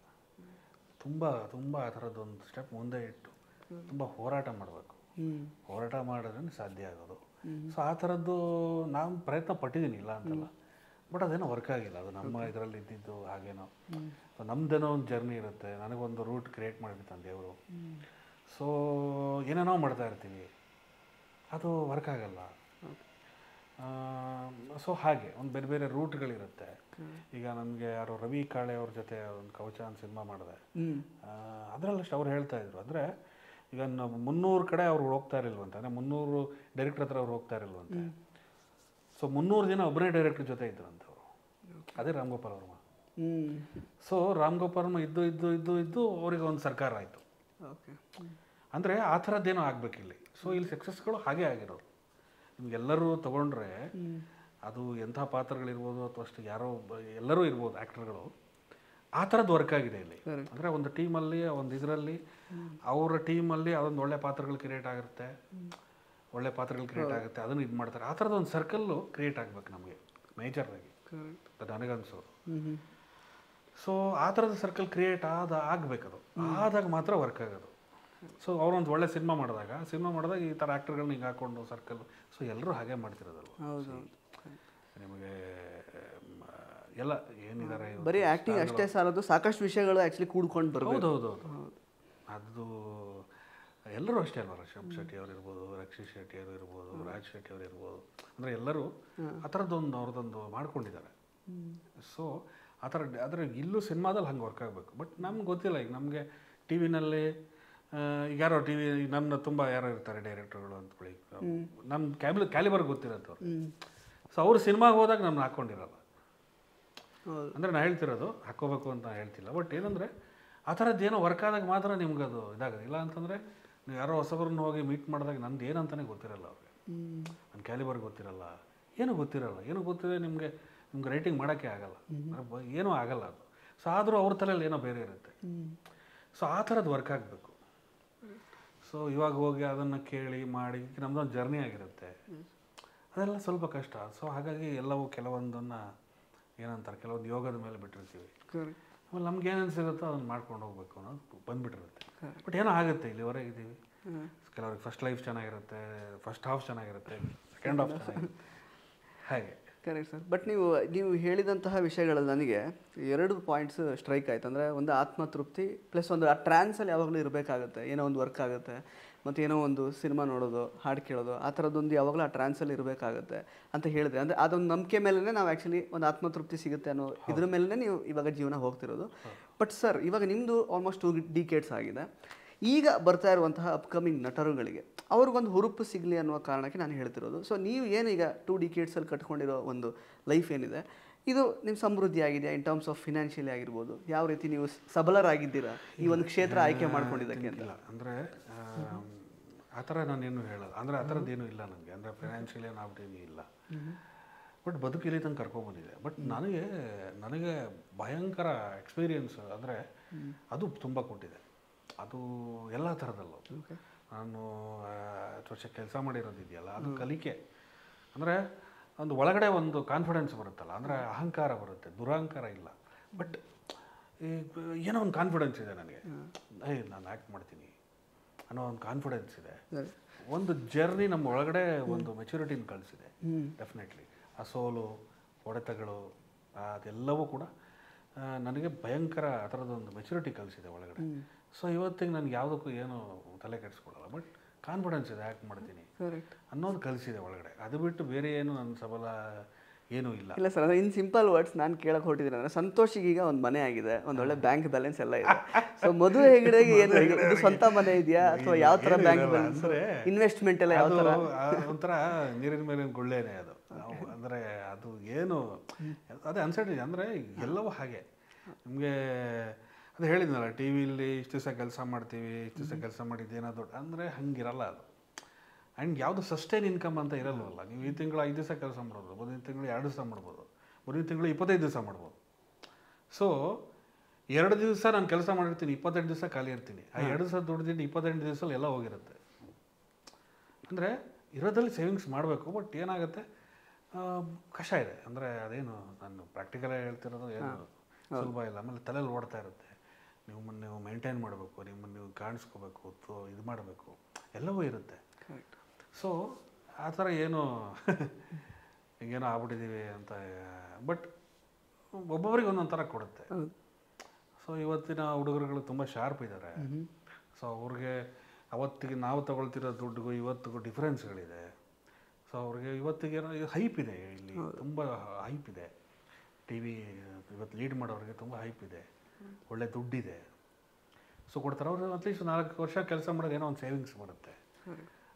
ತುಂಬ ಆ ಥರದ್ದೊಂದು ಸ್ಟೆಪ್ ಮುಂದೆ ಇಟ್ಟು ತುಂಬ ಹೋರಾಟ ಮಾಡಬೇಕು. ಹೋರಾಟ ಮಾಡಿದ್ರೆ ಸಾಧ್ಯ ಆಗೋದು. ಸೊ ಆ ಥರದ್ದು ನಾನು ಪ್ರಯತ್ನ ಪಟ್ಟಿದ್ದೀನಿ, ಇಲ್ಲ ಅಂತಲ್ಲ, ಬಟ್ ಅದೇನೋ ವರ್ಕ್ ಆಗಿಲ್ಲ. ಅದು ನಮ್ಮ ಇದರಲ್ಲಿ ಇದ್ದಿದ್ದು ಹಾಗೇನೋ. ಸೊ ನಮ್ಮದೇನೋ ಒಂದು ಜರ್ನಿ ಇರುತ್ತೆ, ನನಗೊಂದು ರೂಟ್ ಕ್ರಿಯೇಟ್ ಮಾಡಿರ್ತಾನೆ ದೇವರು. ಸೊ ಏನೇನೋ ಮಾಡ್ತಾ ಇರ್ತೀವಿ, ಅದು ವರ್ಕ್ ಆಗಲ್ಲ. ಸೊ ಹಾಗೆ ಒಂದು ಬೇರೆ ಬೇರೆ ರೂಟ್ಗಳಿರುತ್ತೆ. ಈಗ ನನಗೆ ಯಾರೋ ರವಿ ಕಾಳೆ ಅವ್ರ ಜೊತೆ ಒಂದು ಕವಚ ಅಂತ ಸಿನಿಮಾ ಮಾಡಿದೆ. ಅದರಲ್ಲಷ್ಟು ಅವ್ರು ಹೇಳ್ತಾ ಇದ್ರು, ಅಂದರೆ ಈಗ 300 ಕಡೆ ಅವ್ರು ಹೋಗ್ತಾ ಇರಲಿಲ್ವಂತೆ, ಅಂದರೆ 300 ಡೈರೆಕ್ಟರ್ ಹತ್ರ ಅವ್ರು ಹೋಗ್ತಾ ಇರಲಿಲ್ವಂತೆ. ಸೊ 300 ಜನ ಒಬ್ಬನೇ ಡೈರೆಕ್ಟರ್ ಜೊತೆ ಇದ್ರಂಥವ್ರು, ಅದೇ ರಾಮ್ ಗೋಪಾಲ್ ವರ್ಮ. ಸೊ ರಾಮ್ ಗೋಪಾಲ್ ವರ್ಮ ಇದ್ದು ಅವ್ರಿಗೆ ಒಂದು ಸರ್ಕಾರ ಆಯಿತು. ಅಂದರೆ ಆ ಥರದ್ದೇನೋ ಆಗಬೇಕಿಲ್ಲಿ. ಸೊ ಇಲ್ಲಿ ಸಕ್ಸಸ್ಗಳು ಹಾಗೆ ಆಗಿರೋದು. ನಿಮ್ಗೆಲ್ಲರೂ ತೊಗೊಂಡ್ರೆ ಅದು ಎಂಥ ಪಾತ್ರಗಳಿರ್ಬೋದು ಅಥವಾ ಅಷ್ಟು ಯಾರೋ ಎಲ್ಲರೂ ಇರ್ಬೋದು ಆ್ಯಕ್ಟರ್ಗಳು, ಆ ಥರದ್ದು ವರ್ಕ್ ಆಗಿದೆ ಇಲ್ಲಿ. ಅಂದರೆ ಒಂದು ಟೀಮಲ್ಲಿ ಒಂದು ಇದರಲ್ಲಿ ಅವರ ಟೀಮಲ್ಲಿ ಅದೊಂದು ಒಳ್ಳೆ ಪಾತ್ರಗಳು ಕ್ರಿಯೇಟ್ ಆಗುತ್ತೆ, ಅದನ್ನು ಇದು ಮಾಡ್ತಾರೆ. ಆ ಥರದ ಒಂದು ಸರ್ಕಲ್ಲು ಕ್ರಿಯೇಟ್ ಆಗಬೇಕು ನಮಗೆ ಮೇಜರಾಗಿ, ನನಗನ್ಸೋದು. ಸೊ ಆ ಥರದ ಸರ್ಕಲ್ ಕ್ರಿಯೇಟ್ ಆಗಬೇಕದು, ಆದಾಗ ಮಾತ್ರ ವರ್ಕ್ ಆಗೋದು. ಸೊ ಅವರೊಂದು ಒಳ್ಳೆ ಸಿನಿಮಾ ಮಾಡಿದಾಗ ಈ ಥರ ಆ್ಯಕ್ಟರ್ಗಳನ್ನ ಹಿಂಗೆ ಹಾಕ್ಕೊಂಡು ಸರ್ಕಲ್, ಸೊ ಎಲ್ಲರೂ ಹಾಗೆ ಮಾಡ್ತಿರೋದಲ್ವ. ನಿಮಗೆ ಎಲ್ಲ ಏನಿದ್ದಾರೆ ಬರೀ ಆ್ಯಕ್ಟಿಂಗ್ ಅಷ್ಟೇ ಸಾಲದು, ಸಾಕಷ್ಟು ವಿಷಯಗಳು ಆ್ಯಕ್ಚುಲಿ ಕೂಡ್ಕೊಂಡು ಬರ್ಬೋದು. ಹೌದು ಅದು ಎಲ್ಲರೂ ಅಷ್ಟೇ ಅಲ್ವ. ರಿಷಬ್ ಶೆಟ್ಟಿ ಅವರು ಇರ್ಬೋದು, ರಕ್ಷಿತ್ ಶೆಟ್ಟಿ ಅವರು ಇರ್ಬೋದು, ರಾಜ್ ಶೆಟ್ಟಿ ಅವರು ಇರ್ಬೋದು, ಅಂದರೆ ಎಲ್ಲರೂ ಆ ಥರದ್ದೊಂದು ಅವ್ರದ್ದೊಂದು ಮಾಡ್ಕೊಂಡಿದ್ದಾರೆ. ಸೊ ಆ ಥರ ಆದರೆ ಇಲ್ಲೂ ಸಿನಿಮಾದಲ್ಲಿ ಹಂಗೆ ವರ್ಕ್ ಆಗಬೇಕು. ಬಟ್ ನಮ್ಗೆ ಗೊತ್ತಿಲ್ಲ. ಈಗ ನಮಗೆ ಟಿ ವಿನಲ್ಲಿ ಈಗ ಯಾರೋ ಟಿ ವಿ ನನ್ನ ತುಂಬ ಯಾರೋ ಇರ್ತಾರೆ ಡೈರೆಕ್ಟರ್ಗಳು ಅಂತೇಳಿ, ನಮ್ಮ ಕ್ಯಾಲಿಬರ್ ಗೊತ್ತಿರತ್ತವ್ರು. ಸೊ ಅವ್ರು ಸಿನಿಮಾಗೆ ಹೋದಾಗ ನಮ್ಮನ್ನ ಹಾಕ್ಕೊಂಡಿರಲ್ಲ. ಅಂದರೆ ನಾನು ಹೇಳ್ತಿರೋದು ಹಾಕ್ಕೋಬೇಕು ಅಂತ ಹೇಳ್ತಿಲ್ಲ, ಬಟ್ ಏನಂದರೆ ಆ ಥರದ್ದು ಏನೋ ವರ್ಕ್ ಆದಾಗ ಮಾತ್ರ ನಿಮ್ಗೆ ಅದು ಇದಾಗೋದು. ಇಲ್ಲ ಅಂತಂದರೆ ನೀವು ಯಾರೋ ಹೊಸಬ್ರನ್ನ ಹೋಗಿ ಮೀಟ್ ಮಾಡಿದಾಗ ನಂದು ಏನಂತಲೇ ಗೊತ್ತಿರಲ್ಲ ಅವ್ರಿಗೆ, ನನ್ನ ಕ್ಯಾಲಿಬರ್ ಗೊತ್ತಿರಲ್ಲ, ಏನೂ ಗೊತ್ತಿದೆ ನಿಮಗೆ ರೈಟಿಂಗ್ ಮಾಡೋಕ್ಕೆ ಆಗಲ್ಲ, ಏನೂ ಆಗಲ್ಲ ಅದು. ಸೊ ಆದರೂ ಅವ್ರ ತಲೆಯಲ್ಲಿ ಏನೋ ಬೇರೆ ಇರುತ್ತೆ. ಸೊ ಆ ಥರದ್ದು ವರ್ಕ್ ಆಗಬೇಕು. ಸೊ ಇವಾಗ ಹೋಗಿ ಅದನ್ನು ಕೇಳಿ ಮಾಡಿ ನಮ್ಮದೊಂದು ಜರ್ನಿ ಆಗಿರುತ್ತೆ, ಅದೆಲ್ಲ ಸ್ವಲ್ಪ ಕಷ್ಟ. ಸೊ ಹಾಗಾಗಿ ಎಲ್ಲವೂ ಕೆಲವೊಂದನ್ನು ಏನಂತಾರೆ, ಕೆಲವೊಂದು ಯೋಗದ ಮೇಲೆ ಬಿಟ್ಟಿರ್ತೀವಿ. ಆಮೇಲೆ ನಮ್ಗೆ ಏನು ಅನಿಸಿರುತ್ತೋ ಅದನ್ನು ಮಾಡ್ಕೊಂಡು ಹೋಗ್ಬೇಕು ಅನ್ನೋದು ಬಂದುಬಿಟ್ಟಿರುತ್ತೆ. ಬಟ್ ಏನೋ ಆಗುತ್ತೆ, ಇಲ್ಲಿವರೆಗೆ ಇದ್ದೀವಿ. ಕೆಲವ್ರಿಗೆ ಫಸ್ಟ್ ಲೈಫ್ ಚೆನ್ನಾಗಿರುತ್ತೆ, ಫಸ್ಟ್ ಹಾಫ್ ಚೆನ್ನಾಗಿರುತ್ತೆ, ಸೆಕೆಂಡ್ ಹಾಫ್ ಚೆನ್ನಾಗಿರುತ್ತೆ, ಹಾಗೆ. Correct sir. ಬಟ್ ನೀವು ಹೇಳಿದಂತಹ ವಿಷಯಗಳಲ್ಲಿ ನನಗೆ 2 ಪಾಯಿಂಟ್ಸ್ ಸ್ಟ್ರೈಕ್ ಆಯ್ತು. ಅಂದರೆ ಒಂದು ಆತ್ಮತೃಪ್ತಿ ಪ್ಲಸ್ ಒಂದು ಆ ಟ್ರಾನ್ಸಲ್ಲಿ ಯಾವಾಗಲೂ ಇರಬೇಕಾಗುತ್ತೆ, ಏನೋ ಒಂದು ವರ್ಕ್ ಆಗುತ್ತೆ, ಮತ್ತು ಏನೋ ಒಂದು ಸಿನಿಮಾ ನೋಡೋದು, ಹಾಡು ಕೇಳೋದು, ಆ ಥರದ್ದೊಂದು ಯಾವಾಗಲೂ ಆ ಟ್ರಾನ್ಸಲ್ಲಿ ಇರಬೇಕಾಗುತ್ತೆ ಅಂತ ಹೇಳಿದ್ರೆ, ಅಂದರೆ ಅದೊಂದು ನಂಬಿಕೆ ಮೇಲೇ ನಾವು ಆ್ಯಕ್ಚುಲಿ ಒಂದು ಆತ್ಮತೃಪ್ತಿ ಸಿಗುತ್ತೆ ಅನ್ನೋ ಇದ್ರ ಮೇಲೇ ನೀವು ಇವಾಗ ಜೀವನ ಹೋಗ್ತಿರೋದು. ಬಟ್ ಸರ್, ಇವಾಗ ನಿಮ್ಮದು ಆಲ್ಮೋಸ್ಟ್ 2 ಡಿಕೇಡ್ಸ್ ಆಗಿದೆ. ಈಗ ಬರ್ತಾ ಇರುವಂತಹ ಅಪ್ಕಮಿಂಗ್ ನಟರುಗಳಿಗೆ ಅವ್ರಿಗೊಂದು ಹುರುಪು ಸಿಗಲಿ ಅನ್ನುವ ಕಾರಣಕ್ಕೆ ನಾನು ಹೇಳ್ತಿರೋದು. ಸೊ ನೀವು ಏನು ಈಗ 2 ಡಿಕೇಡ್ಸಲ್ಲಿ ಕಟ್ಕೊಂಡಿರೋ ಒಂದು ಲೈಫ್ ಏನಿದೆ, ಇದು ನಿಮ್ಮ ಸಮೃದ್ಧಿ ಆಗಿದೆ ಇನ್ ಟರ್ಮ್ಸ್ ಆಫ್ ಫಿನಾನ್ಷಿಯಲಿ ಆಗಿರ್ಬೋದು, ಯಾವ ರೀತಿ ನೀವು ಸಬಲರಾಗಿದ್ದೀರಾ ಈ ಒಂದು ಕ್ಷೇತ್ರ ಆಯ್ಕೆ ಮಾಡ್ಕೊಂಡಿದ್ದಕ್ಕೆ ಅಂತ? ಅಂದರೆ ಆ ಥರ ನಾನೇನು ಹೇಳಲ್ಲ, ಅಂದರೆ ಆ ಥರದ್ದೇನೂ ಇಲ್ಲ ನನಗೆ. ಅಂದರೆ ಫಿನಾನ್ಷಿಯಲಿ ನಾವೇನೂ ಇಲ್ಲ, ಬಟ್ ಬದುಕಿಲಿ ತಂಗೆ ಕರ್ಕೊಂಡ್ಬಂದಿದೆ. ಬಟ್ ನನಗೆ ಭಯಂಕರ ಎಕ್ಸ್ಪೀರಿಯನ್ಸ್ ಅಂದರೆ ಅದು ತುಂಬ ಕೊಟ್ಟಿದೆ. ಅದು ಎಲ್ಲ ಥರದಲ್ಲೂ ನಾನು 10 ವರ್ಷ ಕೆಲಸ ಮಾಡಿರೋದಿದೆಯಲ್ಲ, ಅದು ಕಲಿಕೆ. ಅಂದರೆ ಒಂದು ಒಳಗಡೆ ಒಂದು ಕಾನ್ಫಿಡೆನ್ಸ್ ಬರುತ್ತಲ್ಲ, ಅಂದರೆ ಅಹಂಕಾರ ಬರುತ್ತೆ, ದುರಹಂಕಾರ ಇಲ್ಲ. ಬಟ್ ಏನೋ ಒಂದು ಕಾನ್ಫಿಡೆನ್ಸ್ ಇದೆ ನನಗೆ, ನಾನು ಆ್ಯಕ್ಟ್ ಮಾಡ್ತೀನಿ ಅನ್ನೋ ಒಂದು ಕಾನ್ಫಿಡೆನ್ಸ್ ಇದೆ. ಒಂದು ಜರ್ನಿ ನಮ್ಮ ಒಳಗಡೆ ಒಂದು ಮೆಚುರಿಟಿನ ಕಳಿಸಿದೆ ಡೆಫಿನೆಟ್ಲಿ. ಆ ಸೋಲು, ಹೊಡೆತಗಳು, ಅದೆಲ್ಲವೂ ಕೂಡ ನನಗೆ ಭಯಂಕರ ಆ ಥರದೊಂದು ಮೆಚುರಿಟಿ ಕಲಿಸಿದೆ ಒಳಗಡೆ. ಸೊ ಇವತ್ತಿಗೆ ನನಗೆ ಯಾವುದಕ್ಕೂ ಏನು ತಲೆ ಕೆಡಿಸ್ಕೊಳ್ಳಲ್ಲ, ಬಟ್ ಕಾನ್ಫಿಡೆನ್ಸ್ ಇದೆ, ಆ್ಯಕ್ಟ್ ಮಾಡ್ತೀನಿ ಅನ್ನೋದು ಕಲಿಸಿದೆ ಒಳಗಡೆ. ಅದು ಬಿಟ್ಟು ಬೇರೆ ಏನು ನನ್ನ ಸಬಲ ಏನೂ ಇಲ್ಲ. ಇಲ್ಲ ಸರ್, ಇನ್ ಸಿಂಪಲ್ ವರ್ಡ್ಸ್ ನಾನು ಕೇಳಕ್ಕೆ ಹೊರಟಿದ್ದೀನಿ ಅಂದರೆ, ಸಂತೋಷಿಗೀಗ ಒಂದು ಮನೆ ಆಗಿದೆ, ಒಂದೊಳ್ಳೆ ಬ್ಯಾಂಕ್ ಬ್ಯಾಲೆನ್ಸ್ ಎಲ್ಲ ಇದೆ. ಸೊ ಮದುವೆ ಹೆಗಡೆಗೆ ಏನು, ಇದು ಸ್ವಂತ ಮನೆ ಇದೆಯಾ ಅಥವಾ ಯಾವ ಥರ ಬ್ಯಾಂಕ್ ಬ್ಯಾಲೆನ್ಸ್, ಇನ್ವೆಸ್ಟ್ಮೆಂಟ್ ಎಲ್ಲ ಯಾವ ಥರ? ಒಂಥರ ನೀರಿನ ಮೇಲಿನ ಗುಳ್ಳೆನೇ ಅದು. ಅಂದರೆ ಅದು ಏನು ಅದೇ ಅನ್ಸರ್ಟಿಟಿ, ಅಂದರೆ ಎಲ್ಲವೂ ಹಾಗೆ. ನಿಮಗೆ ಅದು ಹೇಳಿದ್ನಲ್ಲ, ಟಿ ವಿಲಿ ಇಷ್ಟು ದಿವಸ ಕೆಲಸ ಮಾಡ್ತೀವಿ, ಇಷ್ಟು ದಿವಸ ಕೆಲಸ ಮಾಡಿದ್ದೇನೋ ದೊಡ್ಡ, ಅಂದರೆ ಹಂಗಿರಲ್ಲ ಅದು. ಆ್ಯಂಡ್ ಯಾವುದು ಸಸ್ಟೈನ್ ಇನ್ಕಮ್ ಅಂತ ಇರಲ್ವಲ್ಲ. ನೀವು ಈ ತಿಂಗಳು 5 ದಿವಸ ಕೆಲಸ ಮಾಡ್ಬೋದು, ಮುಂದಿನ ತಿಂಗಳು 2 ದಿವಸ ಮಾಡ್ಬೋದು, ಮುಂದಿನ ತಿಂಗಳು 25 ದಿವಸ ಮಾಡ್ಬೋದು. ಸೊ 2 ದಿವಸ ನಾನು ಕೆಲಸ ಮಾಡಿರ್ತೀನಿ, 28 ದಿವಸ ಖಾಲಿ ಇರ್ತೀನಿ. ಆ 2 ದಿವಸ ದುಡ್ದಿದ್ದು 28 ದಿವಸದಲ್ಲಿ ಎಲ್ಲ ಹೋಗಿರುತ್ತೆ. ಅಂದರೆ ಇರೋದ್ರಲ್ಲಿ ಸೇವಿಂಗ್ಸ್ ಮಾಡಬೇಕು. ಬಟ್ ಏನಾಗುತ್ತೆ, ಕಷ್ಟ ಇದೆ. ಅಂದರೆ ಅದೇನು ನಾನು ಪ್ರಾಕ್ಟಿಕಲಾಗಿ ಹೇಳ್ತಿರೋದು ಏನು ಸುಲಭ ಇಲ್ಲ. ಆಮೇಲೆ ತಲೆಯಲ್ಲಿ ಓಡ್ತಾ ಇರುತ್ತೆ, ನೀವು ಮೇಂಟೈನ್ ಮಾಡಬೇಕು, ನಿಮ್ಮನ್ನು ನೀವು ಕಾಣಿಸ್ಕೋಬೇಕು, ಇದು ಮಾಡಬೇಕು. ಎಲ್ಲವೂ ಇರುತ್ತೆ. ಕರೆಕ್ಟ್. ಸೊ ಆ ಥರ ಏನು ಹಿಂಗೇನೋ ಆಗ್ಬಿಟ್ಟಿದ್ದೀವಿ ಅಂತ, ಬಟ್ ಒಬ್ಬೊಬ್ರಿಗೆ ಒಂದೊಂದು ಥರ ಕೊಡುತ್ತೆ. ಸೊ ಇವತ್ತಿನ ಹುಡುಗರುಗಳು ತುಂಬ ಶಾರ್ಪ್ ಇದ್ದಾರೆ. ಸೊ ಅವ್ರಿಗೆ ಅವತ್ತಿಗೆ ನಾವು ತಗೊಳ್ತಿರೋ ದುಡ್ಡಿಗೂ ಇವತ್ತಿಗೂ ಡಿಫ್ರೆನ್ಸ್ಗಳಿದೆ. ಸೊ ಅವ್ರಿಗೆ ಇವತ್ತಿಗೇನೋ ಹೈಪ್ ಇದೆ, ಇಲ್ಲಿ ತುಂಬ ಹೈಪ್ ಇದೆ. ಟಿ ವಿ ಇವತ್ತು ಲೀಡ್ ಮಾಡೋರಿಗೆ ತುಂಬ ಹೈಪ್ ಇದೆ, ಒಳ್ಳೆ ದುಡ್ಡಿದೆ. ಸೊ ಕೊಡ್ತಾರೆ. ಅವರು ಅಟ್ಲೀಸ್ಟ್ 4 ವರ್ಷ ಕೆಲಸ ಮಾಡೋದು ಏನೋ ಒಂದು ಸೇವಿಂಗ್ಸ್ ಬರುತ್ತೆ.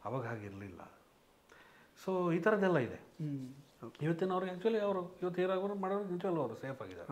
ಅವಾಗ ಹಾಗಿರಲಿಲ್ಲ. ಸೊ ಈ ಥರದ್ದೆಲ್ಲ ಇದೆ. ಇವತ್ತಿನ ಅವ್ರಿಗೆ ಆ್ಯಕ್ಚುಲಿ ಅವರು ಇವತ್ತು ಇರೋರು ಮಾಡೋರು ನಿಜವಲ್ಲೂ ಅವರು ಸೇಫ್ ಆಗಿದ್ದಾರೆ.